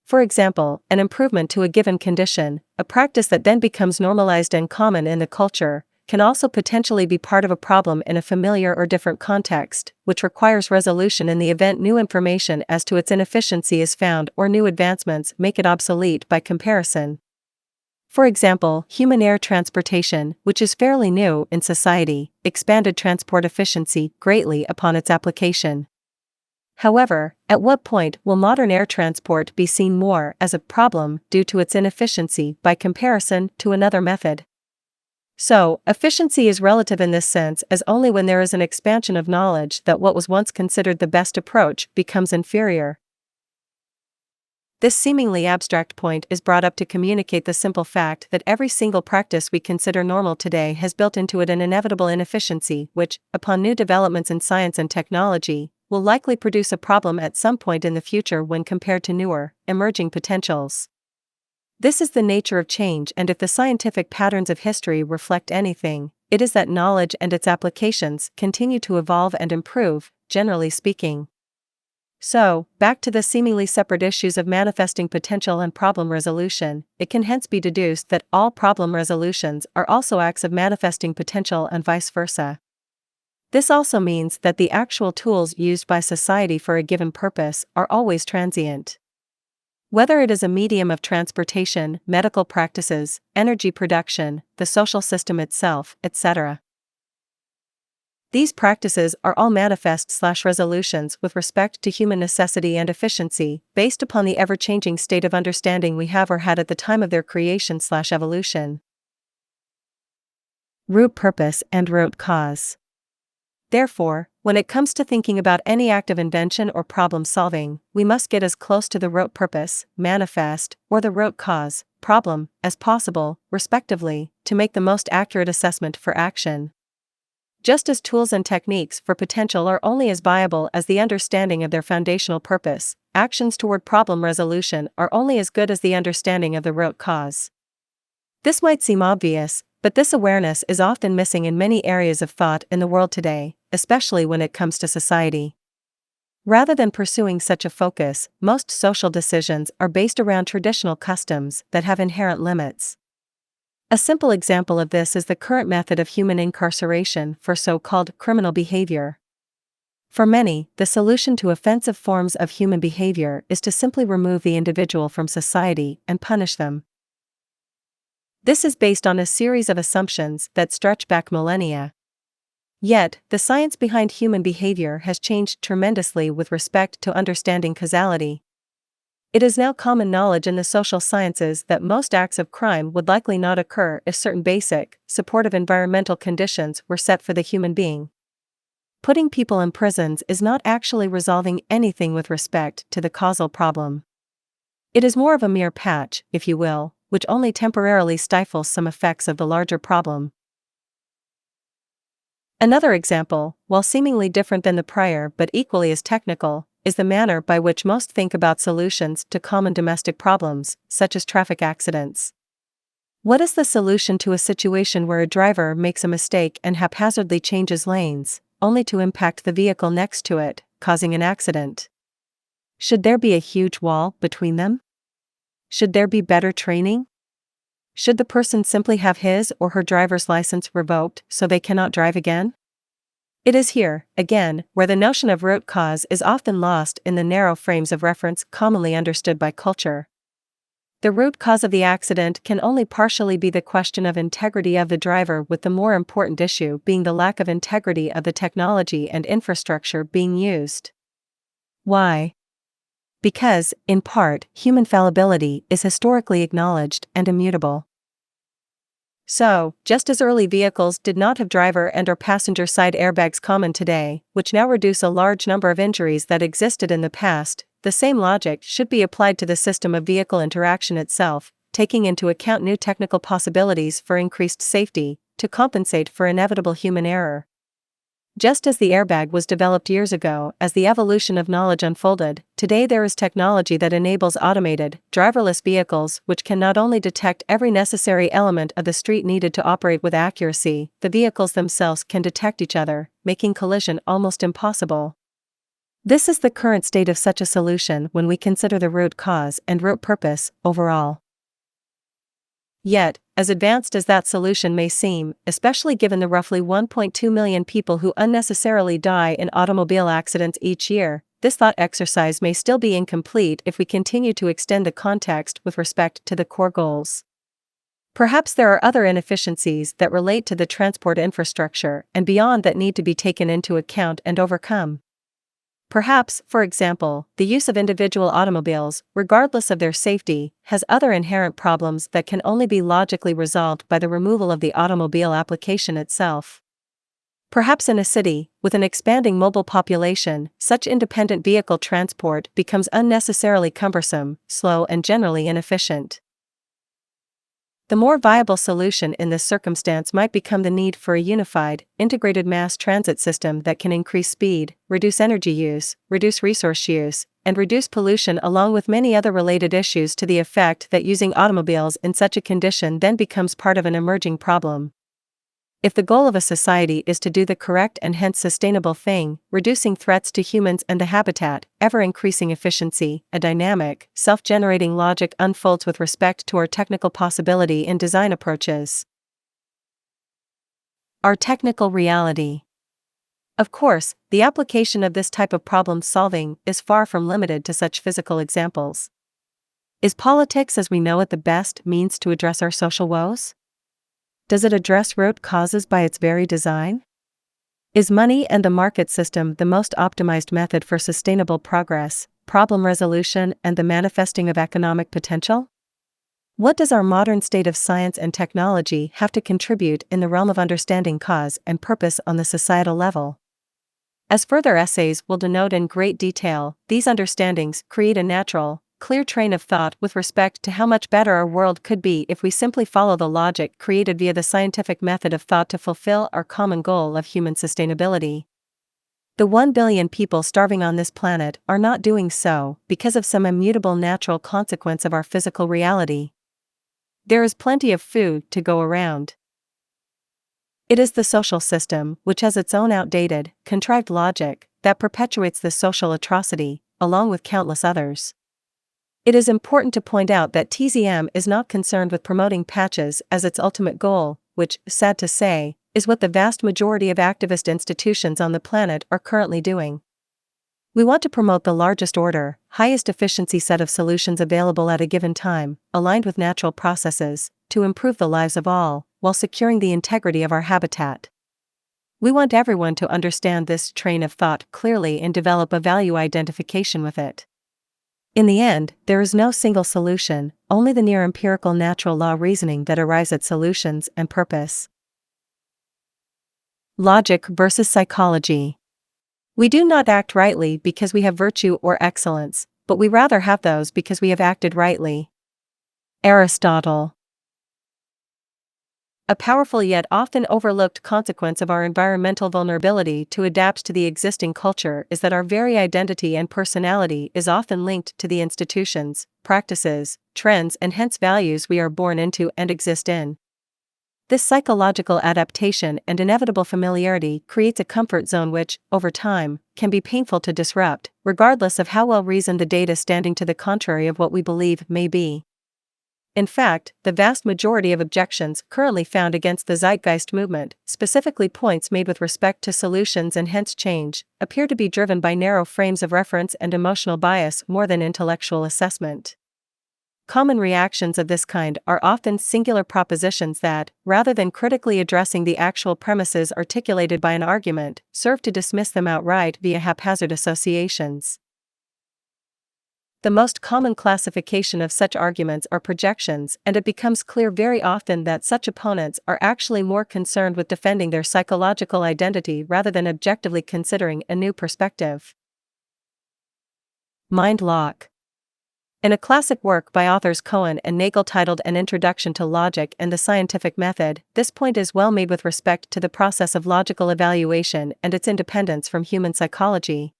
For example, an improvement to a given condition, a practice that then becomes normalized and common in the culture, can also potentially be part of a problem in a familiar or different context, which requires resolution in the event new information as to its inefficiency is found or new advancements make it obsolete by comparison. For example, human air transportation, which is fairly new in society, expanded transport efficiency greatly upon its application. However, at what point will modern air transport be seen more as a problem due to its inefficiency by comparison to another method? So, efficiency is relative in this sense as only when there is an expansion of knowledge that what was once considered the best approach becomes inferior. This seemingly abstract point is brought up to communicate the simple fact that every single practice we consider normal today has built into it an inevitable inefficiency which, upon new developments in science and technology, will likely produce a problem at some point in the future when compared to newer, emerging potentials. This is the nature of change, and if the scientific patterns of history reflect anything, it is that knowledge and its applications continue to evolve and improve, generally speaking. So, back to the seemingly separate issues of manifesting potential and problem resolution, it can hence be deduced that all problem resolutions are also acts of manifesting potential and vice versa. This also means that the actual tools used by society for a given purpose are always transient. Whether it is a medium of transportation, medical practices, energy production, the social system itself, etc. These practices are all manifest/resolutions with respect to human necessity and efficiency, based upon the ever-changing state of understanding we have or had at the time of their creation/evolution. Root purpose and root cause. Therefore, when it comes to thinking about any act of invention or problem solving, we must get as close to the root purpose, manifest, or the root cause, problem, as possible, respectively, to make the most accurate assessment for action. Just as tools and techniques for potential are only as viable as the understanding of their foundational purpose, actions toward problem resolution are only as good as the understanding of the root cause. This might seem obvious, but this awareness is often missing in many areas of thought in the world today, especially when it comes to society. Rather than pursuing such a focus, most social decisions are based around traditional customs that have inherent limits. A simple example of this is the current method of human incarceration for so-called criminal behavior. For many, the solution to offensive forms of human behavior is to simply remove the individual from society and punish them. This is based on a series of assumptions that stretch back millennia. Yet, the science behind human behavior has changed tremendously with respect to understanding causality. It is now common knowledge in the social sciences that most acts of crime would likely not occur if certain basic, supportive environmental conditions were set for the human being. Putting people in prisons is not actually resolving anything with respect to the causal problem. It is more of a mere patch, if you will, which only temporarily stifles some effects of the larger problem. Another example, while seemingly different than the prior but equally as technical, is the manner by which most think about solutions to common domestic problems, such as traffic accidents. What is the solution to a situation where a driver makes a mistake and haphazardly changes lanes, only to impact the vehicle next to it, causing an accident? Should there be a huge wall between them? Should there be better training? Should the person simply have his or her driver's license revoked so they cannot drive again? It is here, again, where the notion of root cause is often lost in the narrow frames of reference commonly understood by culture. The root cause of the accident can only partially be the question of integrity of the driver, with the more important issue being the lack of integrity of the technology and infrastructure being used. Why? Because, in part, human fallibility is historically acknowledged and immutable. So, just as early vehicles did not have driver and/or passenger side airbags common today, which now reduce a large number of injuries that existed in the past, the same logic should be applied to the system of vehicle interaction itself, taking into account new technical possibilities for increased safety, to compensate for inevitable human error. Just as the airbag was developed years ago as the evolution of knowledge unfolded, today there is technology that enables automated, driverless vehicles which can not only detect every necessary element of the street needed to operate with accuracy, the vehicles themselves can detect each other, making collision almost impossible. This is the current state of such a solution when we consider the root cause and root purpose overall. Yet, as advanced as that solution may seem, especially given the roughly 1.2 million people who unnecessarily die in automobile accidents each year, this thought exercise may still be incomplete if we continue to extend the context with respect to the core goals. Perhaps there are other inefficiencies that relate to the transport infrastructure and beyond that need to be taken into account and overcome. Perhaps, for example, the use of individual automobiles, regardless of their safety, has other inherent problems that can only be logically resolved by the removal of the automobile application itself. Perhaps in a city, with an expanding mobile population, such independent vehicle transport becomes unnecessarily cumbersome, slow, and generally inefficient. The more viable solution in this circumstance might become the need for a unified, integrated mass transit system that can increase speed, reduce energy use, reduce resource use, and reduce pollution, along with many other related issues, to the effect that using automobiles in such a condition then becomes part of an emerging problem. If the goal of a society is to do the correct and hence sustainable thing, reducing threats to humans and the habitat, ever-increasing efficiency, a dynamic, self-generating logic unfolds with respect to our technical possibility in design approaches. Our technical reality. Of course, the application of this type of problem solving is far from limited to such physical examples. Is politics as we know it the best means to address our social woes? Does it address root causes by its very design? Is money and the market system the most optimized method for sustainable progress, problem resolution, and the manifesting of economic potential? What does our modern state of science and technology have to contribute in the realm of understanding cause and purpose on the societal level? As further essays will denote in great detail, these understandings create a natural, clear train of thought with respect to how much better our world could be if we simply follow the logic created via the scientific method of thought to fulfill our common goal of human sustainability. The 1 billion people starving on this planet are not doing so because of some immutable natural consequence of our physical reality. There is plenty of food to go around. It is the social system, which has its own outdated, contrived logic, that perpetuates this social atrocity, along with countless others. It is important to point out that TZM is not concerned with promoting patches as its ultimate goal, which, sad to say, is what the vast majority of activist institutions on the planet are currently doing. We want to promote the largest order, highest efficiency set of solutions available at a given time, aligned with natural processes, to improve the lives of all, while securing the integrity of our habitat. We want everyone to understand this train of thought clearly and develop a value identification with it. In the end, there is no single solution, only the near-empirical natural law reasoning that arrives at solutions and purpose. Logic versus psychology. We do not act rightly because we have virtue or excellence, but we rather have those because we have acted rightly. Aristotle. A powerful yet often overlooked consequence of our environmental vulnerability to adapt to the existing culture is that our very identity and personality is often linked to the institutions, practices, trends, and hence values we are born into and exist in. This psychological adaptation and inevitable familiarity creates a comfort zone which, over time, can be painful to disrupt, regardless of how well reasoned the data standing to the contrary of what we believe may be. In fact, the vast majority of objections currently found against the Zeitgeist movement, specifically points made with respect to solutions and hence change, appear to be driven by narrow frames of reference and emotional bias more than intellectual assessment. Common reactions of this kind are often singular propositions that, rather than critically addressing the actual premises articulated by an argument, serve to dismiss them outright via haphazard associations. The most common classification of such arguments are projections, and it becomes clear very often that such opponents are actually more concerned with defending their psychological identity rather than objectively considering a new perspective. Mind lock. In a classic work by authors Cohen and Nagel titled An Introduction to Logic and the Scientific Method, this point is well made with respect to the process of logical evaluation and its independence from human psychology.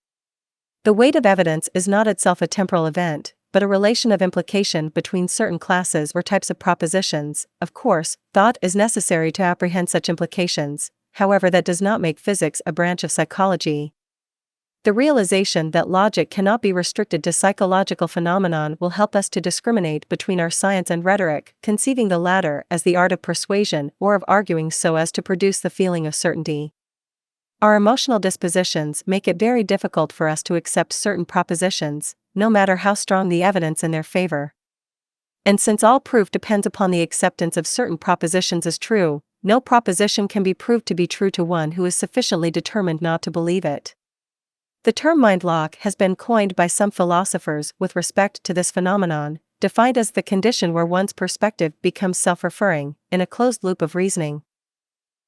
The weight of evidence is not itself a temporal event, but a relation of implication between certain classes or types of propositions. Of course, thought is necessary to apprehend such implications, however, that does not make physics a branch of psychology. The realization that logic cannot be restricted to psychological phenomenon will help us to discriminate between our science and rhetoric, conceiving the latter as the art of persuasion or of arguing so as to produce the feeling of certainty. Our emotional dispositions make it very difficult for us to accept certain propositions, no matter how strong the evidence in their favor. And since all proof depends upon the acceptance of certain propositions as true, no proposition can be proved to be true to one who is sufficiently determined not to believe it. The term mind lock has been coined by some philosophers with respect to this phenomenon, defined as the condition where one's perspective becomes self-referring, in a closed loop of reasoning.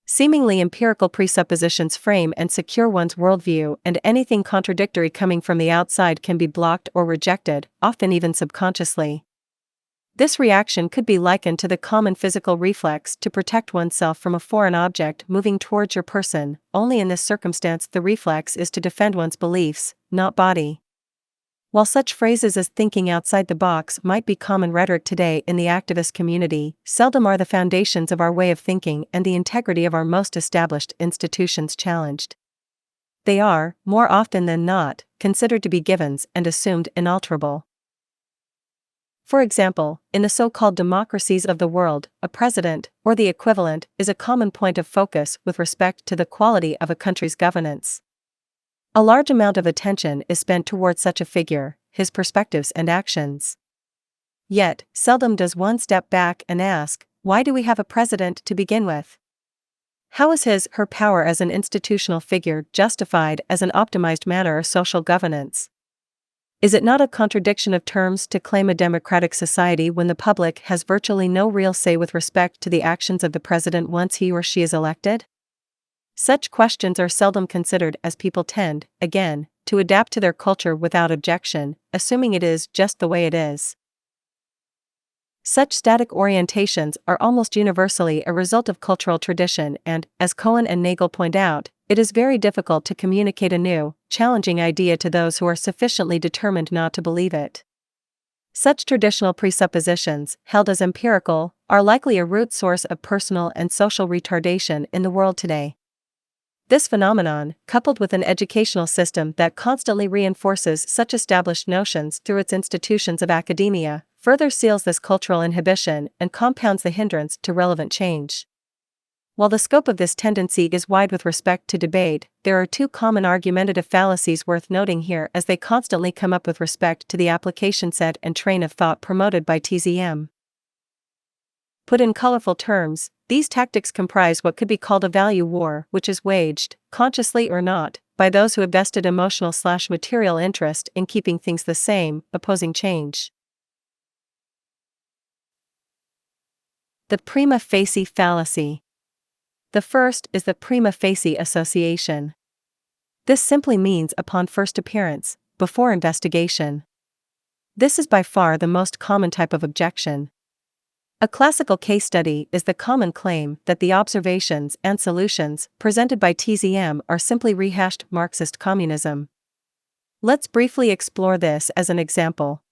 Seemingly empirical presuppositions frame and secure one's worldview, and anything contradictory coming from the outside can be blocked or rejected, often even subconsciously. This reaction could be likened to the common physical reflex to protect oneself from a foreign object moving towards your person, only in this circumstance the reflex is to defend one's beliefs, not body. While such phrases as thinking outside the box might be common rhetoric today in the activist community, seldom are the foundations of our way of thinking and the integrity of our most established institutions challenged. They are, more often than not, considered to be givens and assumed inalterable. For example, in the so-called democracies of the world, a president, or the equivalent, is a common point of focus with respect to the quality of a country's governance. A large amount of attention is spent towards such a figure, his perspectives and actions. Yet, seldom does one step back and ask, why do we have a president to begin with? How is her power as an institutional figure justified as an optimized manner of social governance? Is it not a contradiction of terms to claim a democratic society when the public has virtually no real say with respect to the actions of the president once he or she is elected? Such questions are seldom considered, as people tend, again, to adapt to their culture without objection, assuming it is just the way it is. Such static orientations are almost universally a result of cultural tradition and, as Cohen and Nagel point out, it is very difficult to communicate a new, challenging idea to those who are sufficiently determined not to believe it. Such traditional presuppositions, held as empirical, are likely a root source of personal and social retardation in the world today. This phenomenon, coupled with an educational system that constantly reinforces such established notions through its institutions of academia, further seals this cultural inhibition and compounds the hindrance to relevant change. While the scope of this tendency is wide with respect to debate, there are two common argumentative fallacies worth noting here, as they constantly come up with respect to the application set and train of thought promoted by TZM. Put in colorful terms, these tactics comprise what could be called a value war, which is waged, consciously or not, by those who have vested emotional/material interest in keeping things the same, opposing change. The prima facie fallacy. The first is the prima facie association. This simply means upon first appearance, before investigation. This is by far the most common type of objection. A classical case study is the common claim that the observations and solutions presented by TZM are simply rehashed Marxist communism. Let's briefly explore this as an example.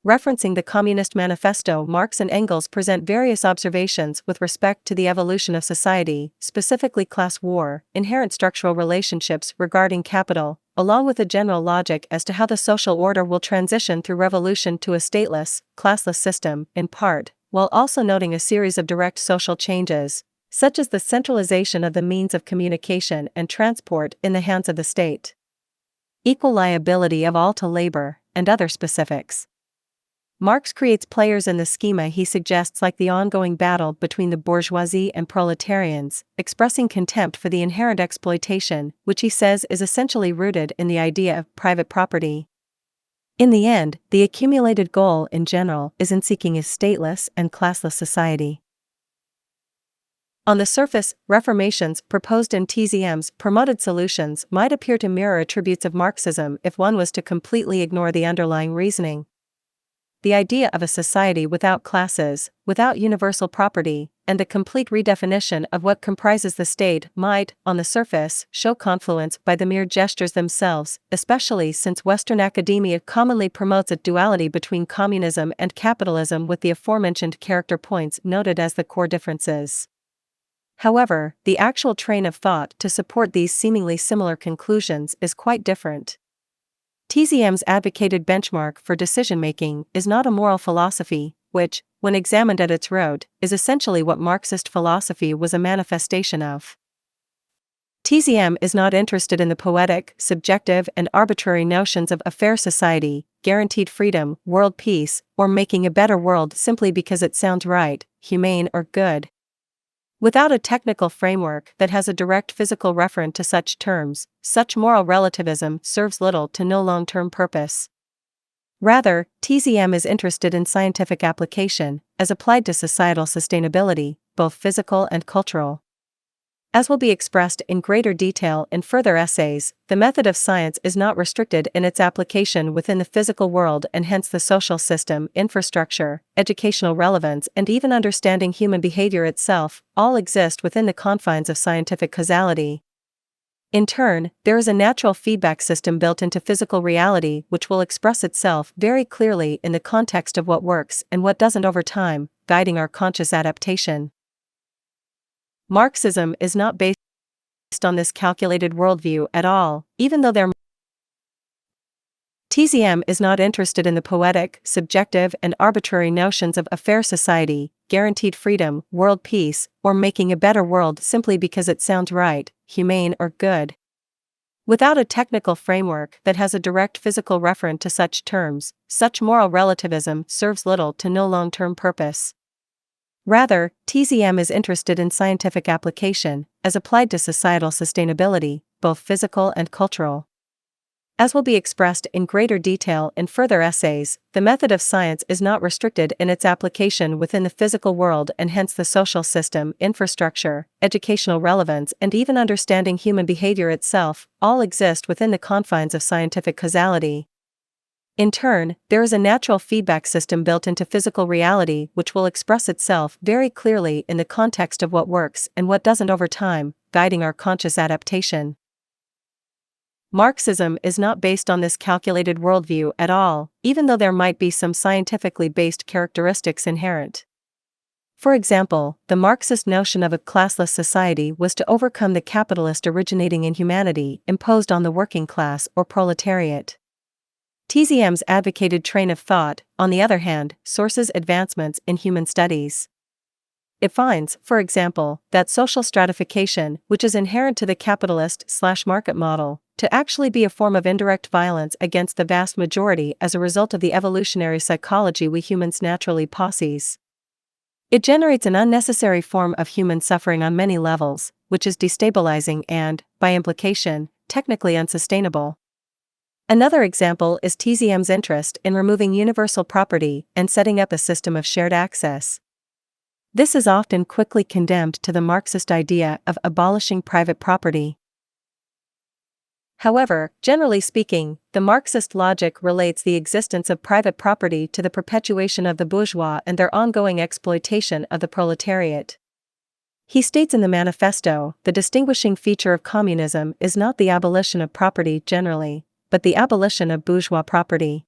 Referencing the Communist Manifesto, Marx and Engels present various observations with respect to the evolution of society, specifically class war, inherent structural relationships regarding capital, along with a general logic as to how the social order will transition through revolution to a stateless, classless system, in part, while also noting a series of direct social changes, such as the centralization of the means of communication and transport in the hands of the state, equal liability of all to labor, and other specifics. Marx creates players in the schema he suggests like the ongoing battle between the bourgeoisie and proletarians, expressing contempt for the inherent exploitation, which he says is essentially rooted in the idea of private property. In the end, the accumulated goal in general is in seeking a stateless and classless society. On the surface, reformations proposed in TZM's promoted solutions might appear to mirror attributes of Marxism if one was to completely ignore the underlying reasoning. The idea of a society without classes, without universal property, and a complete redefinition of what comprises the state might, on the surface, show confluence by the mere gestures themselves, especially since Western academia commonly promotes a duality between communism and capitalism with the aforementioned character points noted as the core differences. However, the actual train of thought to support these seemingly similar conclusions is quite different. TZM's advocated benchmark for decision-making is not a moral philosophy, which, when examined at its root, is essentially what Marxist philosophy was a manifestation of. TZM is not interested in the poetic, subjective, and arbitrary notions of a fair society, guaranteed freedom, world peace, or making a better world simply because it sounds right, humane, or good. Without a technical framework that has a direct physical referent to such terms, such moral relativism serves little to no long-term purpose. Rather, TZM is interested in scientific application, as applied to societal sustainability, both physical and cultural. As will be expressed in greater detail in further essays, the method of science is not restricted in its application within the physical world, and hence the social system, infrastructure, educational relevance, and even understanding human behavior itself, all exist within the confines of scientific causality. In turn, there is a natural feedback system built into physical reality which will express itself very clearly in the context of what works and what doesn't over time, guiding our conscious adaptation. Marxism is not based on this calculated worldview at all, even though TZM is not interested in the poetic, subjective, and arbitrary notions of a fair society, guaranteed freedom, world peace, or making a better world simply because it sounds right, humane, or good. Without a technical framework that has a direct physical referent to such terms, such moral relativism serves little to no long-term purpose. Rather, TZM is interested in scientific application, as applied to societal sustainability, both physical and cultural. As will be expressed in greater detail in further essays, the method of science is not restricted in its application within the physical world, and hence the social system, infrastructure, educational relevance, and even understanding human behavior itself, all exist within the confines of scientific causality. In turn, there is a natural feedback system built into physical reality which will express itself very clearly in the context of what works and what doesn't over time, guiding our conscious adaptation. Marxism is not based on this calculated worldview at all, even though there might be some scientifically based characteristics inherent. For example, the Marxist notion of a classless society was to overcome the capitalist originating inhumanity imposed on the working class or proletariat. TZM's advocated train of thought, on the other hand, sources advancements in human studies. It finds, for example, that social stratification, which is inherent to the capitalist/market model, to actually be a form of indirect violence against the vast majority as a result of the evolutionary psychology we humans naturally possess. It generates an unnecessary form of human suffering on many levels, which is destabilizing and, by implication, technically unsustainable. Another example is TZM's interest in removing universal property and setting up a system of shared access. This is often quickly condemned to the Marxist idea of abolishing private property. However, generally speaking, the Marxist logic relates the existence of private property to the perpetuation of the bourgeois and their ongoing exploitation of the proletariat. He states in the manifesto, the distinguishing feature of communism is not the abolition of property generally, but the abolition of bourgeois property.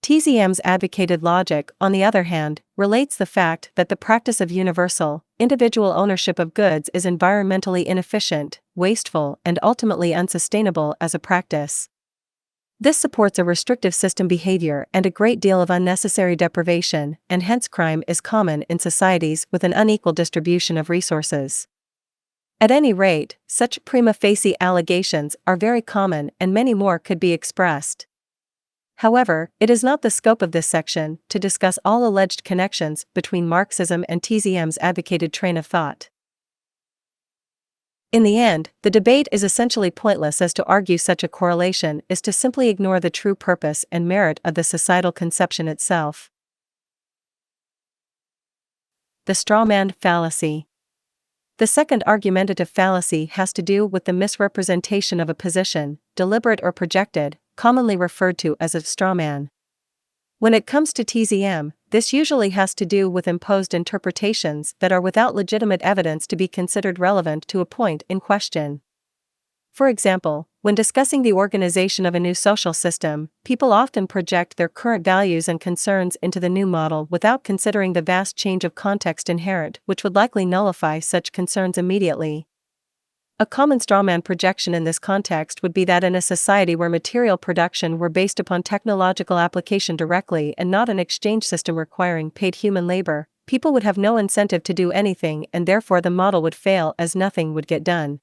TZM's advocated logic, on the other hand, relates the fact that the practice of universal, individual ownership of goods is environmentally inefficient, wasteful, and ultimately unsustainable as a practice. This supports a restrictive system behavior and a great deal of unnecessary deprivation, and hence crime is common in societies with an unequal distribution of resources. At any rate, such prima facie allegations are very common, and many more could be expressed. However, it is not the scope of this section to discuss all alleged connections between Marxism and TZM's advocated train of thought. In the end, the debate is essentially pointless, as to argue such a correlation is to simply ignore the true purpose and merit of the societal conception itself. The strawman fallacy. The second argumentative fallacy has to do with the misrepresentation of a position, deliberate or projected, commonly referred to as a strawman. When it comes to TZM, this usually has to do with imposed interpretations that are without legitimate evidence to be considered relevant to a point in question. For example, when discussing the organization of a new social system, people often project their current values and concerns into the new model without considering the vast change of context inherent, which would likely nullify such concerns immediately. A common strawman projection in this context would be that in a society where material production were based upon technological application directly and not an exchange system requiring paid human labor, people would have no incentive to do anything, and therefore the model would fail as nothing would get done.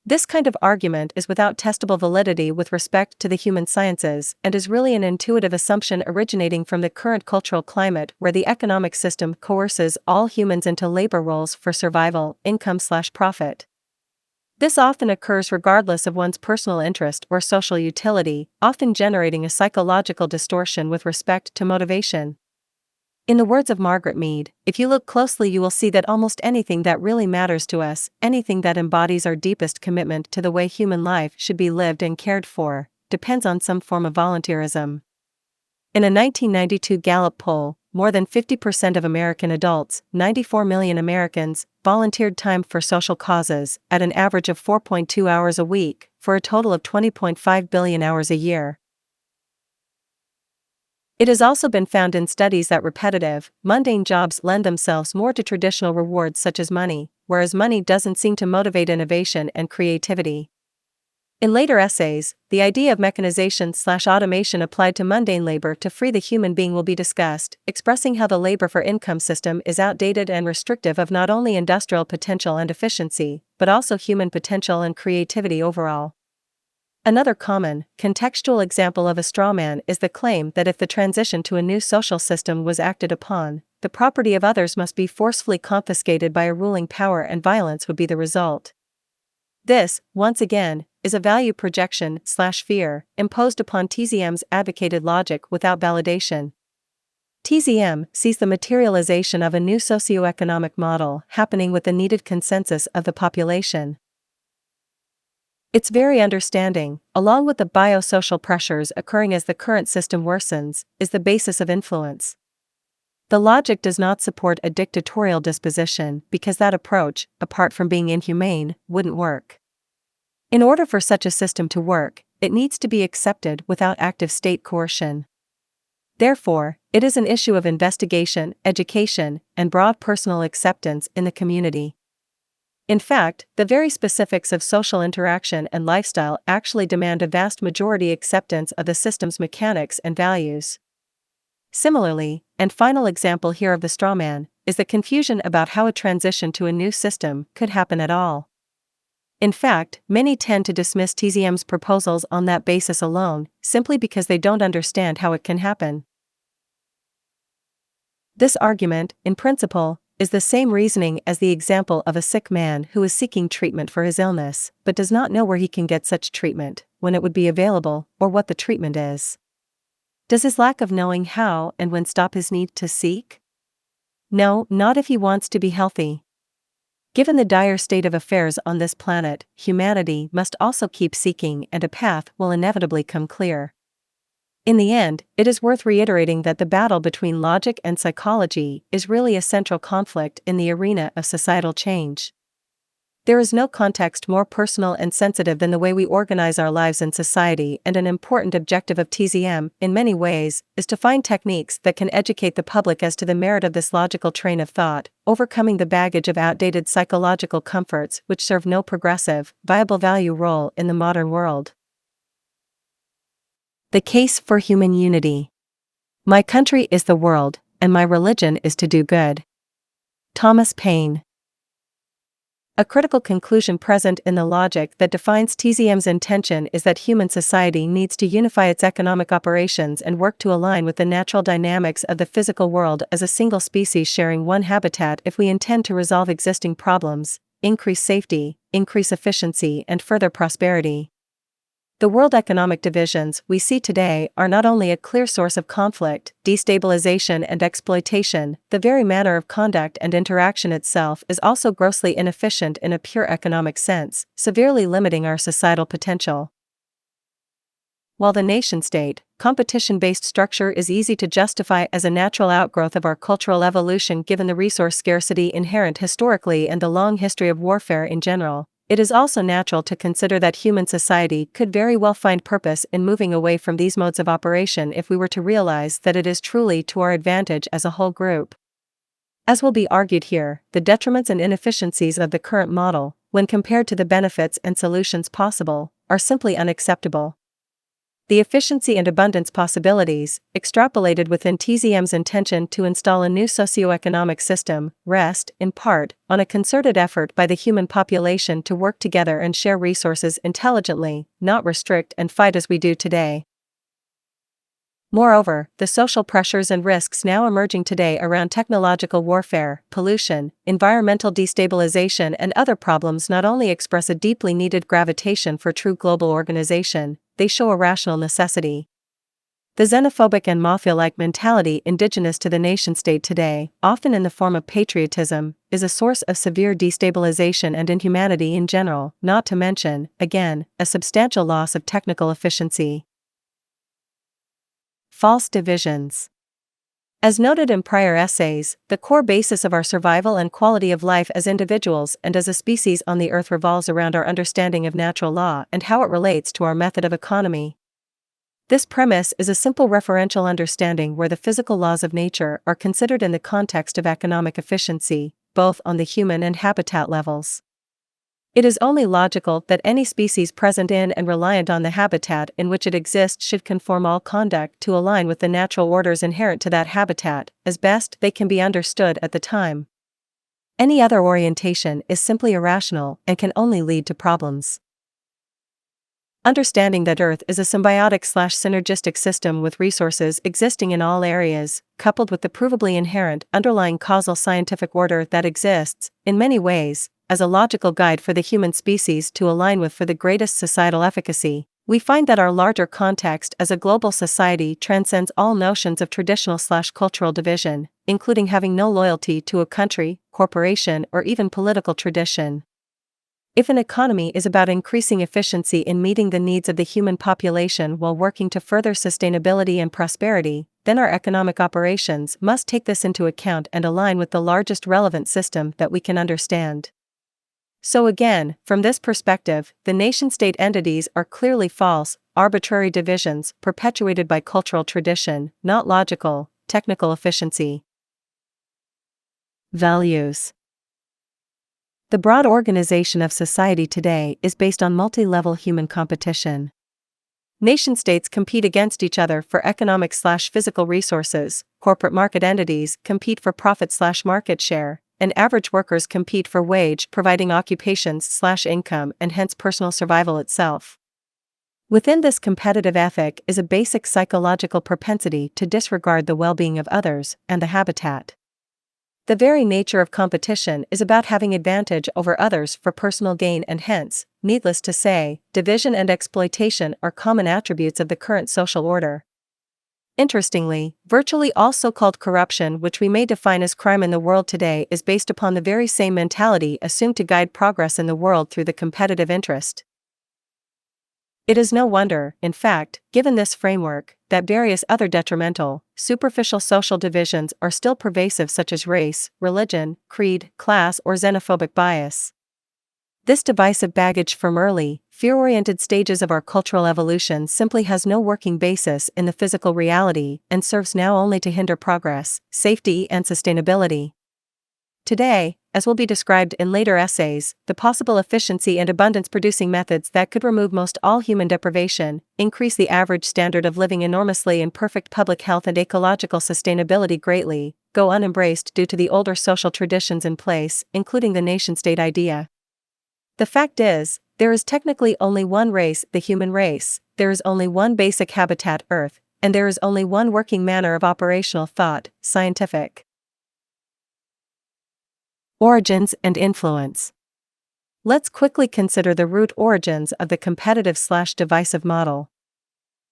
This kind of argument is without testable validity with respect to the human sciences, and is really an intuitive assumption originating from the current cultural climate where the economic system coerces all humans into labor roles for survival, income/profit. This often occurs regardless of one's personal interest or social utility, often generating a psychological distortion with respect to motivation. In the words of Margaret Mead, if you look closely you will see that almost anything that really matters to us, anything that embodies our deepest commitment to the way human life should be lived and cared for, depends on some form of volunteerism. In a 1992 Gallup poll, more than 50% of American adults, 94 million Americans, volunteered time for social causes, at an average of 4.2 hours a week, for a total of 20.5 billion hours a year. It has also been found in studies that repetitive, mundane jobs lend themselves more to traditional rewards such as money, whereas money doesn't seem to motivate innovation and creativity. In later essays, the idea of mechanization/automation applied to mundane labor to free the human being will be discussed, expressing how the labor for income system is outdated and restrictive of not only industrial potential and efficiency, but also human potential and creativity overall. Another common, contextual example of a strawman is the claim that if the transition to a new social system was acted upon, the property of others must be forcefully confiscated by a ruling power and violence would be the result. This, once again, is a value projection/fear imposed upon TZM's advocated logic without validation. TZM sees the materialization of a new socioeconomic model happening with the needed consensus of the population. Its very understanding, along with the biosocial pressures occurring as the current system worsens, is the basis of influence. The logic does not support a dictatorial disposition because that approach, apart from being inhumane, wouldn't work. In order for such a system to work, it needs to be accepted without active state coercion. Therefore, it is an issue of investigation, education, and broad personal acceptance in the community. In fact, the very specifics of social interaction and lifestyle actually demand a vast majority acceptance of the system's mechanics and values. Similarly, and final example here of the strawman, is the confusion about how a transition to a new system could happen at all. In fact, many tend to dismiss TZM's proposals on that basis alone, simply because they don't understand how it can happen. This argument, in principle, is the same reasoning as the example of a sick man who is seeking treatment for his illness, but does not know where he can get such treatment, when it would be available, or what the treatment is. Does his lack of knowing how and when stop his need to seek? No, not if he wants to be healthy. Given the dire state of affairs on this planet, humanity must also keep seeking, and a path will inevitably come clear. In the end, it is worth reiterating that the battle between logic and psychology is really a central conflict in the arena of societal change. There is no context more personal and sensitive than the way we organize our lives in society, and an important objective of TZM, in many ways, is to find techniques that can educate the public as to the merit of this logical train of thought, overcoming the baggage of outdated psychological comforts which serve no progressive, viable value role in the modern world. The case for human unity. My country is the world, and my religion is to do good. Thomas Paine. A critical conclusion present in the logic that defines TZM's intention is that human society needs to unify its economic operations and work to align with the natural dynamics of the physical world as a single species sharing one habitat if we intend to resolve existing problems, increase safety, increase efficiency, and further prosperity. The world economic divisions we see today are not only a clear source of conflict, destabilization, and exploitation, the very manner of conduct and interaction itself is also grossly inefficient in a pure economic sense, severely limiting our societal potential. While the nation-state, competition-based structure is easy to justify as a natural outgrowth of our cultural evolution given the resource scarcity inherent historically and the long history of warfare in general, it is also natural to consider that human society could very well find purpose in moving away from these modes of operation if we were to realize that it is truly to our advantage as a whole group. As will be argued here, the detriments and inefficiencies of the current model, when compared to the benefits and solutions possible, are simply unacceptable. The efficiency and abundance possibilities, extrapolated within TZM's intention to install a new socioeconomic system, rest, in part, on a concerted effort by the human population to work together and share resources intelligently, not restrict and fight as we do today. Moreover, the social pressures and risks now emerging today around technological warfare, pollution, environmental destabilization, and other problems not only express a deeply needed gravitation for true global organization, they show a rational necessity. The xenophobic and Mafia-like mentality indigenous to the nation-state today, often in the form of patriotism, is a source of severe destabilization and inhumanity in general, not to mention, again, a substantial loss of technical efficiency. False divisions. As noted in prior essays, the core basis of our survival and quality of life as individuals and as a species on the Earth revolves around our understanding of natural law and how it relates to our method of economy. This premise is a simple referential understanding where the physical laws of nature are considered in the context of economic efficiency, both on the human and habitat levels. It is only logical that any species present in and reliant on the habitat in which it exists should conform all conduct to align with the natural orders inherent to that habitat, as best they can be understood at the time. Any other orientation is simply irrational and can only lead to problems. Understanding that Earth is a symbiotic/synergistic system with resources existing in all areas, coupled with the provably inherent underlying causal scientific order that exists, in many ways, as a logical guide for the human species to align with for the greatest societal efficacy, we find that our larger context as a global society transcends all notions of traditional/cultural division, including having no loyalty to a country, corporation, or even political tradition. If an economy is about increasing efficiency in meeting the needs of the human population while working to further sustainability and prosperity, then our economic operations must take this into account and align with the largest relevant system that we can understand. So again, from this perspective, the nation-state entities are clearly false, arbitrary divisions perpetuated by cultural tradition, not logical, technical efficiency. Values. The broad organization of society today is based on multi-level human competition. Nation-states compete against each other for economic/physical resources, corporate market entities compete for profit/market share, and average workers compete for wage-providing occupations/income and hence personal survival itself. Within this competitive ethic is a basic psychological propensity to disregard the well-being of others and the habitat. The very nature of competition is about having advantage over others for personal gain, and hence, needless to say, division and exploitation are common attributes of the current social order. Interestingly, virtually all so-called corruption which we may define as crime in the world today is based upon the very same mentality assumed to guide progress in the world through the competitive interest. It is no wonder, in fact, given this framework, that various other detrimental, superficial social divisions are still pervasive, such as race, religion, creed, class, or xenophobic bias. This divisive baggage from early, fear-oriented stages of our cultural evolution simply has no working basis in the physical reality and serves now only to hinder progress, safety, and sustainability. Today, as will be described in later essays, the possible efficiency and abundance-producing methods that could remove most all human deprivation, increase the average standard of living enormously, and perfect public health and ecological sustainability greatly, go unembraced due to the older social traditions in place, including the nation-state idea. The fact is, there is technically only one race, the human race, there is only one basic habitat, Earth, and there is only one working manner of operational thought, scientific. Origins and influence. Let's quickly consider the root origins of the competitive/divisive model.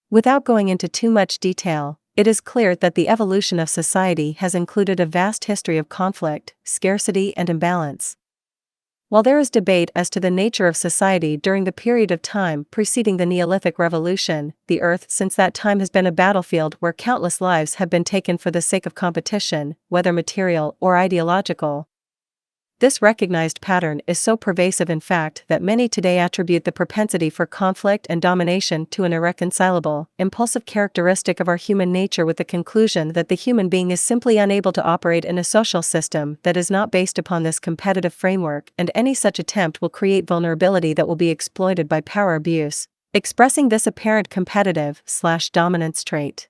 Without going into too much detail, it is clear that the evolution of society has included a vast history of conflict, scarcity, and imbalance. While there is debate as to the nature of society during the period of time preceding the Neolithic Revolution, the Earth since that time has been a battlefield where countless lives have been taken for the sake of competition, whether material or ideological. This recognized pattern is so pervasive, in fact, that many today attribute the propensity for conflict and domination to an irreconcilable, impulsive characteristic of our human nature, with the conclusion that the human being is simply unable to operate in a social system that is not based upon this competitive framework, and any such attempt will create vulnerability that will be exploited by power abuse, expressing this apparent competitive/dominance trait.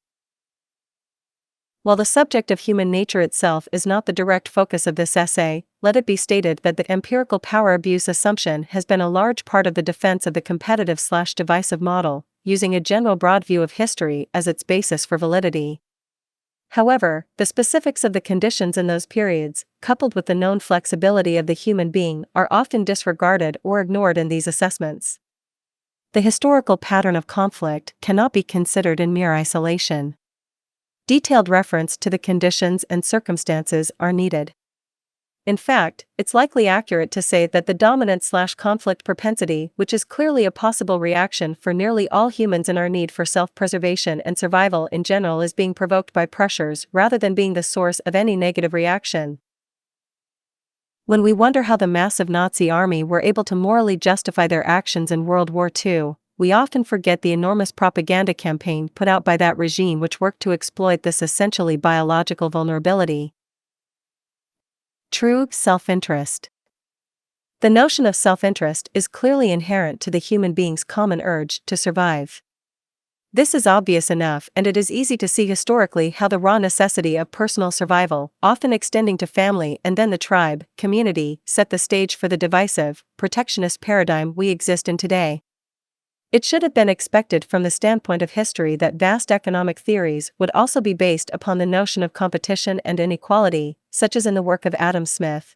While the subject of human nature itself is not the direct focus of this essay, let it be stated that the empirical power abuse assumption has been a large part of the defense of the competitive/divisive model, using a general broad view of history as its basis for validity. However, the specifics of the conditions in those periods, coupled with the known flexibility of the human being, are often disregarded or ignored in these assessments. The historical pattern of conflict cannot be considered in mere isolation. Detailed reference to the conditions and circumstances are needed. In fact, it's likely accurate to say that the dominant/conflict propensity, which is clearly a possible reaction for nearly all humans in our need for self-preservation and survival in general, is being provoked by pressures rather than being the source of any negative reaction. When we wonder how the massive Nazi army were able to morally justify their actions in World War II, we often forget the enormous propaganda campaign put out by that regime, which worked to exploit this essentially biological vulnerability. True self-interest. The notion of self-interest is clearly inherent to the human being's common urge to survive. This is obvious enough, and it is easy to see historically how the raw necessity of personal survival, often extending to family and then the tribe, community, set the stage for the divisive, protectionist paradigm we exist in today. It should have been expected from the standpoint of history that vast economic theories would also be based upon the notion of competition and inequality, such as in the work of Adam Smith.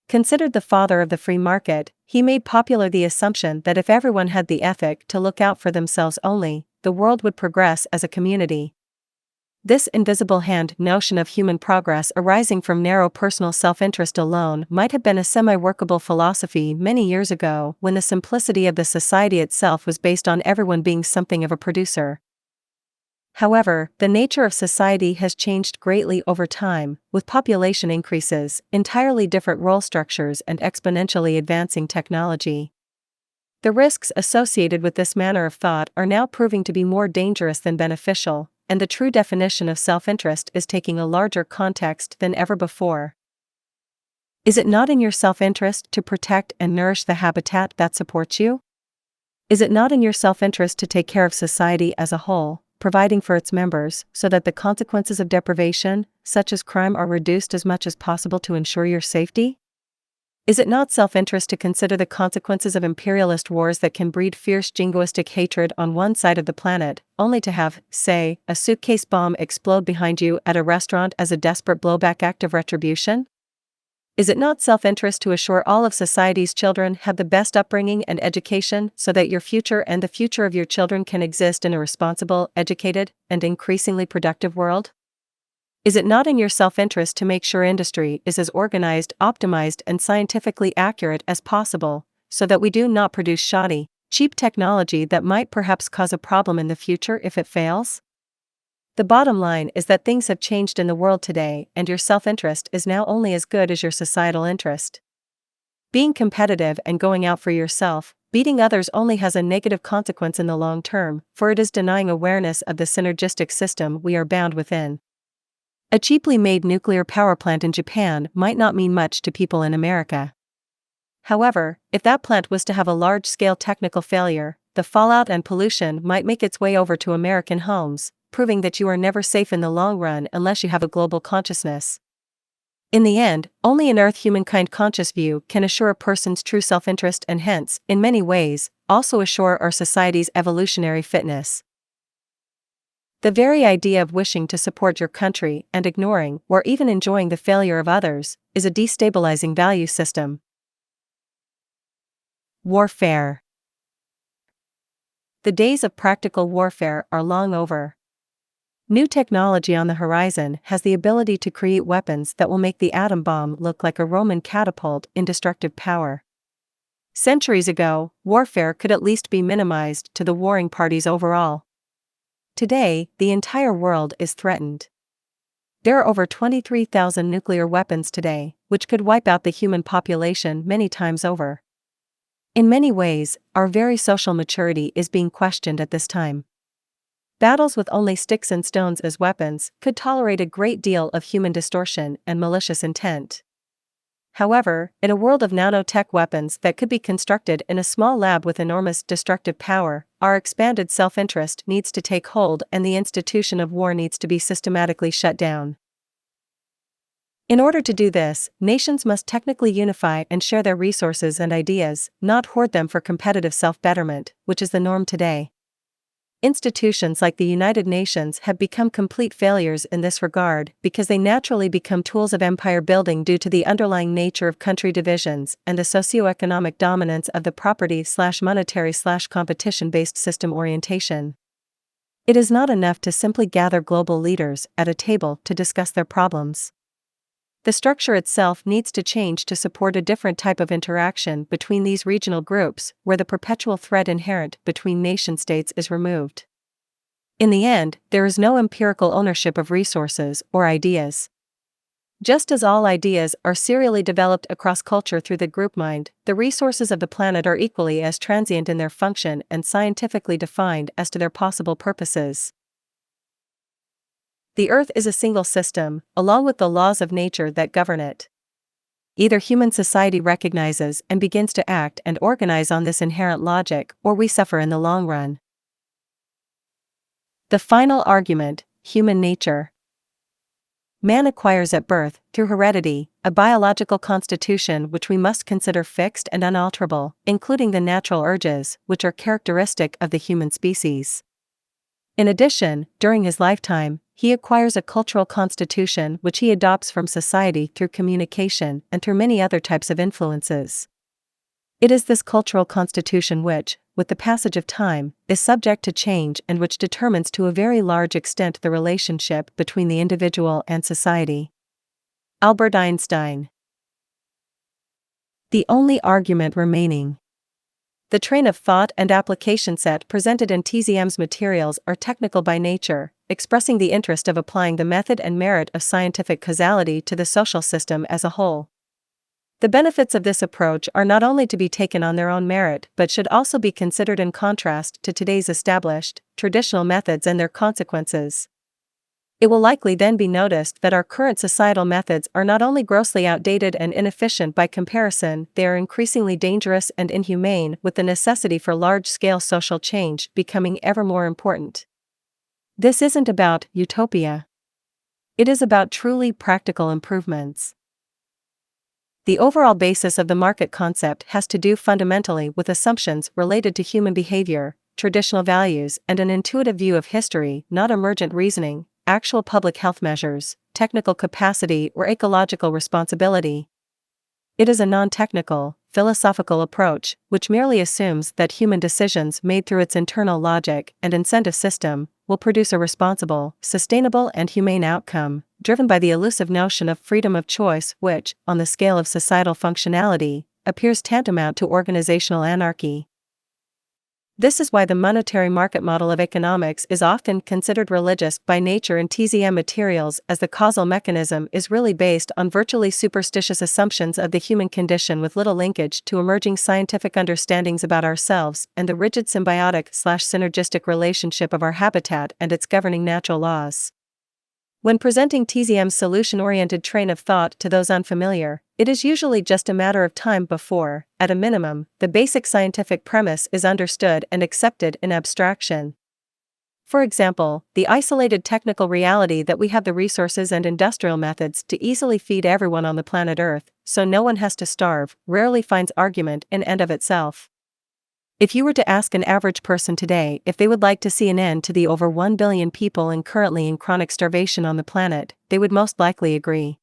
Considered the father of the free market, he made popular the assumption that if everyone had the ethic to look out for themselves only, the world would progress as a community. This invisible hand notion of human progress arising from narrow personal self-interest alone might have been a semi-workable philosophy many years ago when the simplicity of the society itself was based on everyone being something of a producer. However, the nature of society has changed greatly over time, with population increases, entirely different role structures and exponentially advancing technology. The risks associated with this manner of thought are now proving to be more dangerous than beneficial, and the true definition of self-interest is taking a larger context than ever before. Is it not in your self-interest to protect and nourish the habitat that supports you? Is it not in your self-interest to take care of society as a whole, providing for its members so that the consequences of deprivation, such as crime, are reduced as much as possible to ensure your safety? Is it not self-interest to consider the consequences of imperialist wars that can breed fierce jingoistic hatred on one side of the planet, only to have, say, a suitcase bomb explode behind you at a restaurant as a desperate blowback act of retribution? Is it not self-interest to assure all of society's children have the best upbringing and education so that your future and the future of your children can exist in a responsible, educated, and increasingly productive world? Is it not in your self-interest to make sure industry is as organized, optimized, and scientifically accurate as possible, so that we do not produce shoddy, cheap technology that might perhaps cause a problem in the future if it fails? The bottom line is that things have changed in the world today, and your self-interest is now only as good as your societal interest. Being competitive and going out for yourself, beating others only has a negative consequence in the long term, for it is denying awareness of the synergistic system we are bound within. A cheaply made nuclear power plant in Japan might not mean much to people in America. However, if that plant was to have a large-scale technical failure, the fallout and pollution might make its way over to American homes, proving that you are never safe in the long run unless you have a global consciousness. In the end, only an Earth-humankind conscious view can assure a person's true self-interest and hence, in many ways, also assure our society's evolutionary fitness. The very idea of wishing to support your country and ignoring or even enjoying the failure of others is a destabilizing value system. Warfare. The days of practical warfare are long over. New technology on the horizon has the ability to create weapons that will make the atom bomb look like a Roman catapult in destructive power. Centuries ago, warfare could at least be minimized to the warring parties overall. Today, the entire world is threatened. There are over 23,000 nuclear weapons today, which could wipe out the human population many times over. In many ways, our very social maturity is being questioned at this time. Battles with only sticks and stones as weapons could tolerate a great deal of human distortion and malicious intent. However, in a world of nanotech weapons that could be constructed in a small lab with enormous destructive power, our expanded self-interest needs to take hold and the institution of war needs to be systematically shut down. In order to do this, nations must technically unify and share their resources and ideas, not hoard them for competitive self-betterment, which is the norm today. Institutions like the United Nations have become complete failures in this regard because they naturally become tools of empire building due to the underlying nature of country divisions and the socio-economic dominance of the property/monetary/competition-based system orientation. It is not enough to simply gather global leaders at a table to discuss their problems. The structure itself needs to change to support a different type of interaction between these regional groups, where the perpetual threat inherent between nation-states is removed. In the end, there is no empirical ownership of resources or ideas. Just as all ideas are serially developed across culture through the group mind, the resources of the planet are equally as transient in their function and scientifically defined as to their possible purposes. The Earth is a single system, along with the laws of nature that govern it. Either human society recognizes and begins to act and organize on this inherent logic, or we suffer in the long run. The final argument: human nature. Man acquires at birth, through heredity, a biological constitution which we must consider fixed and unalterable, including the natural urges, which are characteristic of the human species. In addition, during his lifetime, he acquires a cultural constitution which he adopts from society through communication and through many other types of influences. It is this cultural constitution which, with the passage of time, is subject to change and which determines to a very large extent the relationship between the individual and society. Albert Einstein. The only argument remaining. The train of thought and application set presented in TZM's materials are technical by nature, expressing the interest of applying the method and merit of scientific causality to the social system as a whole. The benefits of this approach are not only to be taken on their own merit but should also be considered in contrast to today's established, traditional methods and their consequences. It will likely then be noticed that our current societal methods are not only grossly outdated and inefficient by comparison, they are increasingly dangerous and inhumane, with the necessity for large-scale social change becoming ever more important. This isn't about utopia. It is about truly practical improvements. The overall basis of the market concept has to do fundamentally with assumptions related to human behavior, traditional values, and an intuitive view of history, not emergent reasoning, actual public health measures, technical capacity, or ecological responsibility. It is a non-technical, philosophical approach, which merely assumes that human decisions made through its internal logic and incentive system will produce a responsible, sustainable, and humane outcome, driven by the elusive notion of freedom of choice which, on the scale of societal functionality, appears tantamount to organizational anarchy. This is why the monetary market model of economics is often considered religious by nature in TZM materials, as the causal mechanism is really based on virtually superstitious assumptions of the human condition with little linkage to emerging scientific understandings about ourselves and the rigid symbiotic/synergistic relationship of our habitat and its governing natural laws. When presenting TZM's solution-oriented train of thought to those unfamiliar, it is usually just a matter of time before, at a minimum, the basic scientific premise is understood and accepted in abstraction. For example, the isolated technical reality that we have the resources and industrial methods to easily feed everyone on the planet Earth, so no one has to starve, rarely finds argument in and of itself. If you were to ask an average person today if they would like to see an end to the over 1 billion people currently in chronic starvation on the planet, they would most likely agree.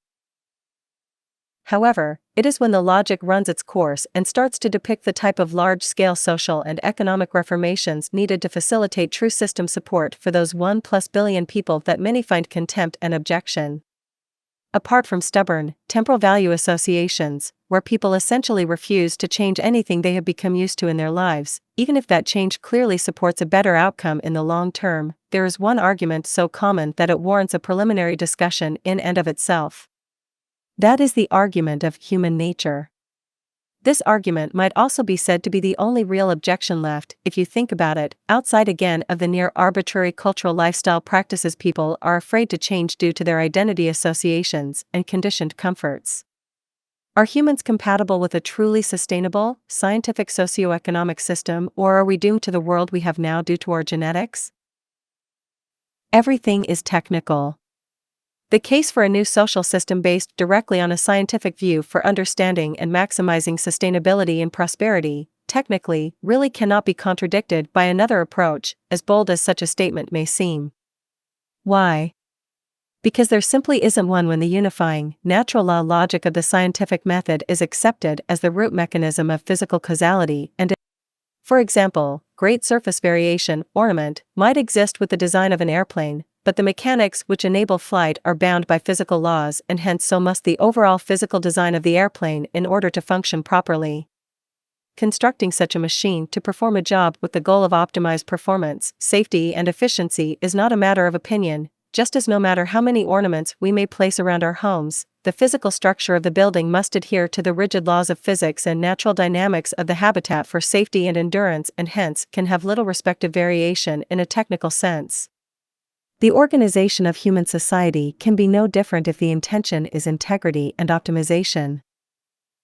However, it is when the logic runs its course and starts to depict the type of large-scale social and economic reformations needed to facilitate true system support for those 1+ billion people that many find contempt and objection. Apart from stubborn, temporal value associations, where people essentially refuse to change anything they have become used to in their lives, even if that change clearly supports a better outcome in the long term, there is one argument so common that it warrants a preliminary discussion in and of itself. That is the argument of human nature. This argument might also be said to be the only real objection left, if you think about it, outside again of the near arbitrary cultural lifestyle practices people are afraid to change due to their identity associations and conditioned comforts. Are humans compatible with a truly sustainable, scientific socioeconomic system, or are we doomed to the world we have now due to our genetics? Everything is technical. The case for a new social system based directly on a scientific view for understanding and maximizing sustainability and prosperity, technically, really cannot be contradicted by another approach, as bold as such a statement may seem. Why? Because there simply isn't one when the unifying, natural law logic of the scientific method is accepted as the root mechanism of physical causality and, for example, great surface variation, ornament, might exist with the design of an airplane, but the mechanics which enable flight are bound by physical laws and hence so must the overall physical design of the airplane in order to function properly. Constructing such a machine to perform a job with the goal of optimized performance, safety and efficiency is not a matter of opinion, just as no matter how many ornaments we may place around our homes, the physical structure of the building must adhere to the rigid laws of physics and natural dynamics of the habitat for safety and endurance and hence can have little respective variation in a technical sense. The organization of human society can be no different if the intention is integrity and optimization.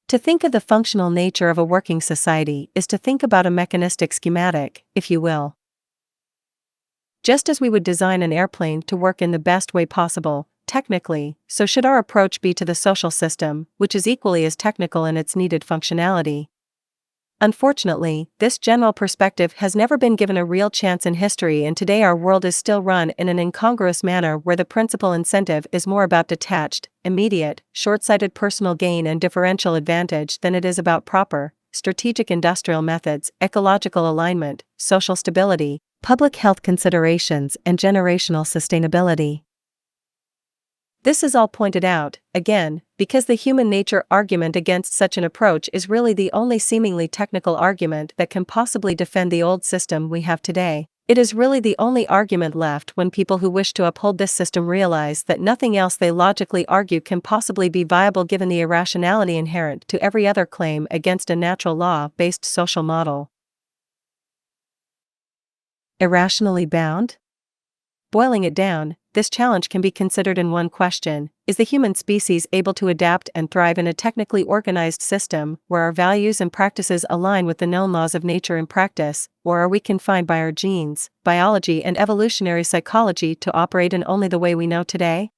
To think of the functional nature of a working society is to think about a mechanistic schematic, if you will. Just as we would design an airplane to work in the best way possible, technically, so should our approach be to the social system, which is equally as technical in its needed functionality. Unfortunately, this general perspective has never been given a real chance in history, and today our world is still run in an incongruous manner where the principal incentive is more about detached, immediate, short-sighted personal gain and differential advantage than it is about proper, strategic industrial methods, ecological alignment, social stability, public health considerations, and generational sustainability. This is all pointed out, again, because the human nature argument against such an approach is really the only seemingly technical argument that can possibly defend the old system we have today. It is really the only argument left when people who wish to uphold this system realize that nothing else they logically argue can possibly be viable given the irrationality inherent to every other claim against a natural law-based social model. Irrationally bound? Boiling it down, this challenge can be considered in one question: is the human species able to adapt and thrive in a technically organized system where our values and practices align with the known laws of nature in practice, or are we confined by our genes, biology, and evolutionary psychology to operate in only the way we know today?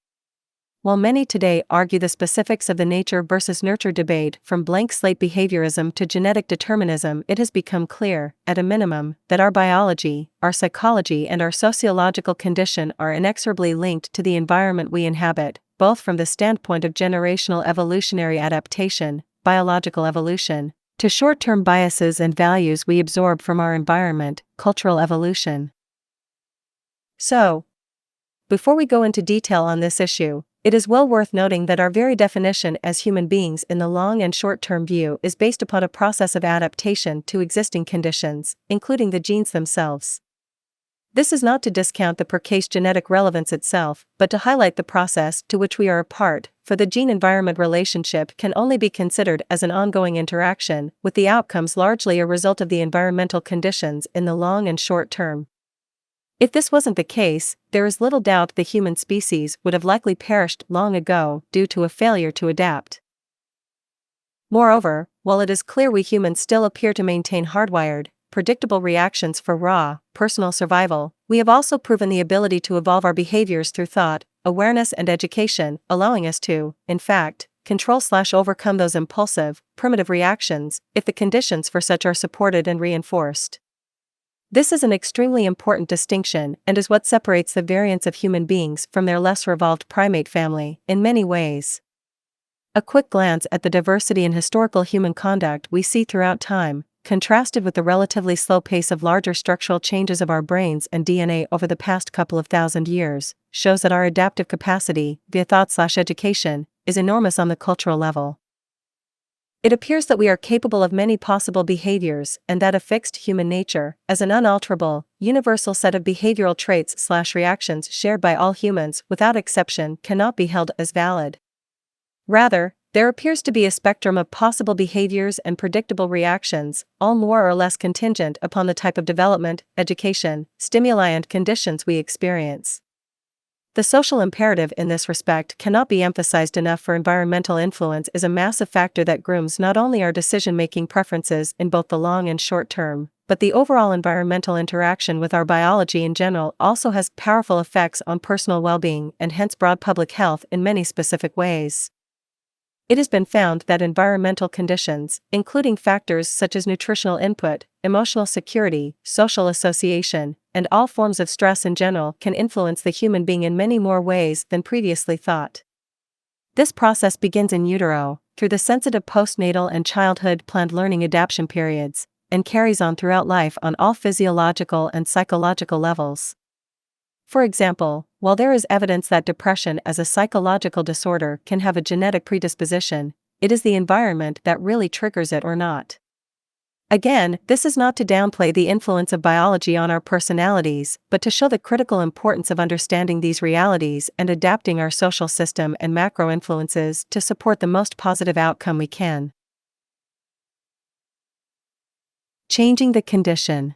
While many today argue the specifics of the nature versus nurture debate from blank slate behaviorism to genetic determinism, it has become clear, at a minimum, that our biology, our psychology, and our sociological condition are inexorably linked to the environment we inhabit, both from the standpoint of generational evolutionary adaptation, biological evolution, to short-term biases and values we absorb from our environment, cultural evolution. So, before we go into detail on this issue, it is well worth noting that our very definition as human beings in the long and short-term view is based upon a process of adaptation to existing conditions, including the genes themselves. This is not to discount the per-case genetic relevance itself, but to highlight the process to which we are a part, for the gene-environment relationship can only be considered as an ongoing interaction, with the outcomes largely a result of the environmental conditions in the long and short term. If this wasn't the case, there is little doubt the human species would have likely perished long ago due to a failure to adapt. Moreover, while it is clear we humans still appear to maintain hardwired, predictable reactions for raw, personal survival, we have also proven the ability to evolve our behaviors through thought, awareness, and education, allowing us to, in fact, control/overcome those impulsive, primitive reactions, if the conditions for such are supported and reinforced. This is an extremely important distinction and is what separates the variants of human beings from their less evolved primate family, in many ways. A quick glance at the diversity in historical human conduct we see throughout time, contrasted with the relatively slow pace of larger structural changes of our brains and DNA over the past couple of thousand years, shows that our adaptive capacity, via thought/education, is enormous on the cultural level. It appears that we are capable of many possible behaviors and that a fixed human nature, as an unalterable, universal set of behavioral traits/reactions shared by all humans without exception, cannot be held as valid. Rather, there appears to be a spectrum of possible behaviors and predictable reactions, all more or less contingent upon the type of development, education, stimuli, and conditions we experience. The social imperative in this respect cannot be emphasized enough, for environmental influence is a massive factor that grooms not only our decision-making preferences in both the long and short term, but the overall environmental interaction with our biology in general also has powerful effects on personal well-being and hence broad public health in many specific ways. It has been found that environmental conditions, including factors such as nutritional input, emotional security, social association, and all forms of stress in general, can influence the human being in many more ways than previously thought. This process begins in utero, through the sensitive postnatal and childhood planned learning adaptation periods, and carries on throughout life on all physiological and psychological levels. For example, while there is evidence that depression as a psychological disorder can have a genetic predisposition, it is the environment that really triggers it or not. Again, this is not to downplay the influence of biology on our personalities, but to show the critical importance of understanding these realities and adapting our social system and macro influences to support the most positive outcome we can. Changing the condition.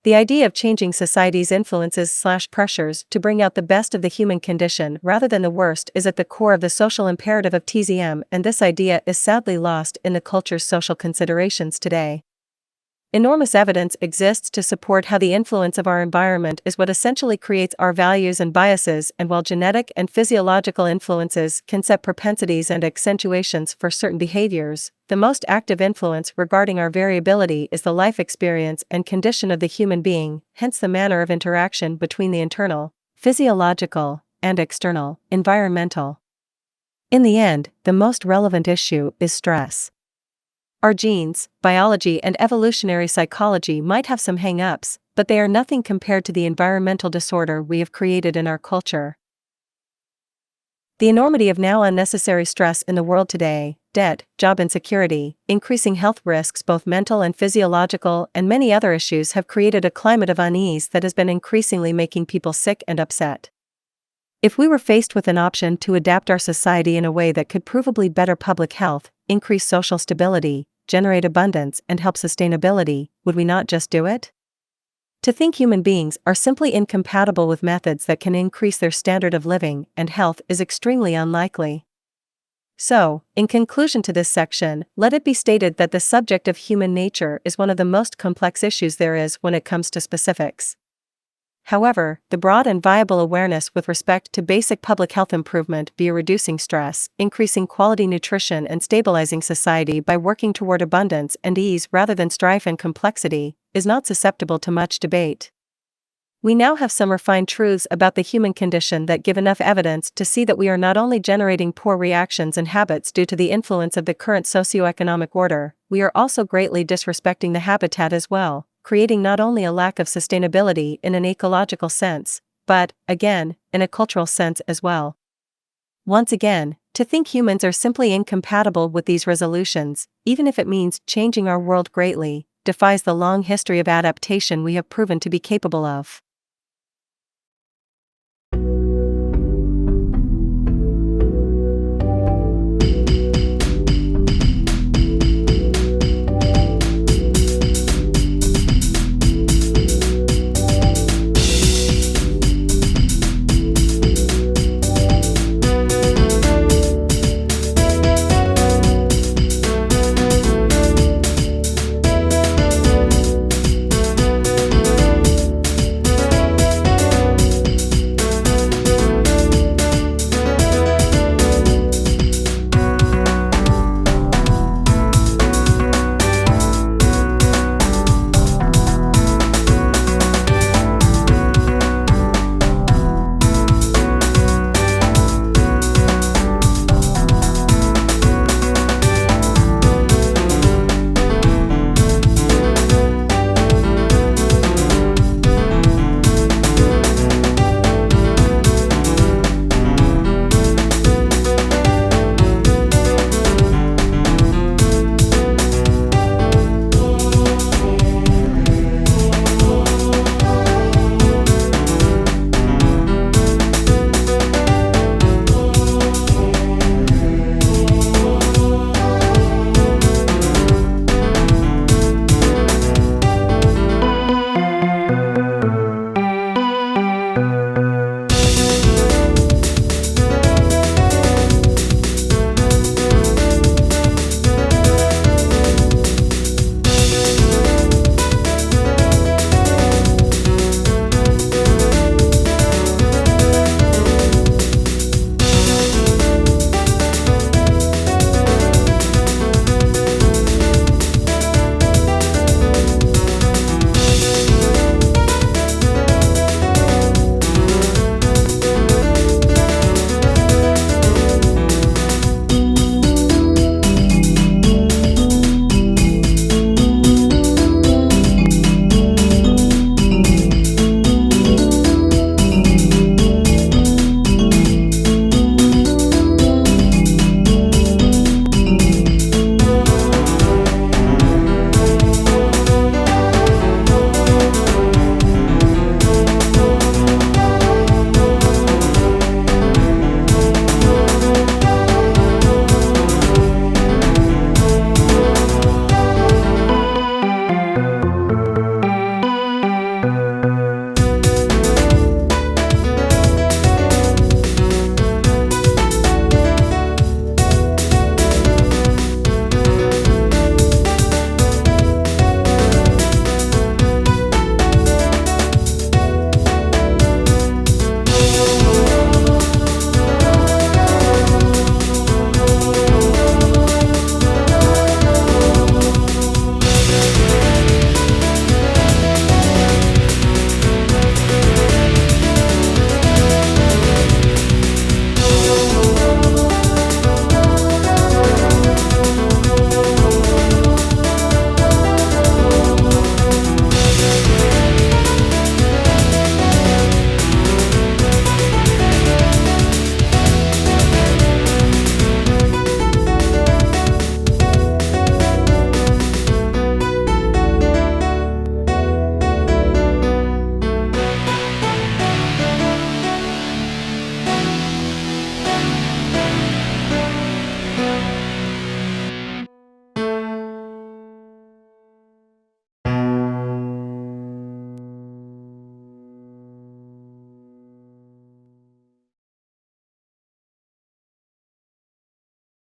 The idea of changing society's influences/pressures to bring out the best of the human condition rather than the worst is at the core of the social imperative of TZM, and this idea is sadly lost in the culture's social considerations today. Enormous evidence exists to support how the influence of our environment is what essentially creates our values and biases, and while genetic and physiological influences can set propensities and accentuations for certain behaviors, the most active influence regarding our variability is the life experience and condition of the human being, hence the manner of interaction between the internal, physiological, and external, environmental. In the end, the most relevant issue is stress. Our genes, biology, and evolutionary psychology might have some hang-ups, but they are nothing compared to the environmental disorder we have created in our culture. The enormity of now unnecessary stress in the world today, debt, job insecurity, increasing health risks both mental and physiological, and many other issues have created a climate of unease that has been increasingly making people sick and upset. If we were faced with an option to adapt our society in a way that could provably better public health, increase social stability, generate abundance, and help sustainability, would we not just do it? To think human beings are simply incompatible with methods that can increase their standard of living and health is extremely unlikely. So, in conclusion to this section, let it be stated that the subject of human nature is one of the most complex issues there is when it comes to specifics. However, the broad and viable awareness with respect to basic public health improvement via reducing stress, increasing quality nutrition, and stabilizing society by working toward abundance and ease rather than strife and complexity, is not susceptible to much debate. We now have some refined truths about the human condition that give enough evidence to see that we are not only generating poor reactions and habits due to the influence of the current socioeconomic order, we are also greatly disrespecting the habitat as well, creating not only a lack of sustainability in an ecological sense, but, again, in a cultural sense as well. Once again, to think humans are simply incompatible with these resolutions, even if it means changing our world greatly, defies the long history of adaptation we have proven to be capable of.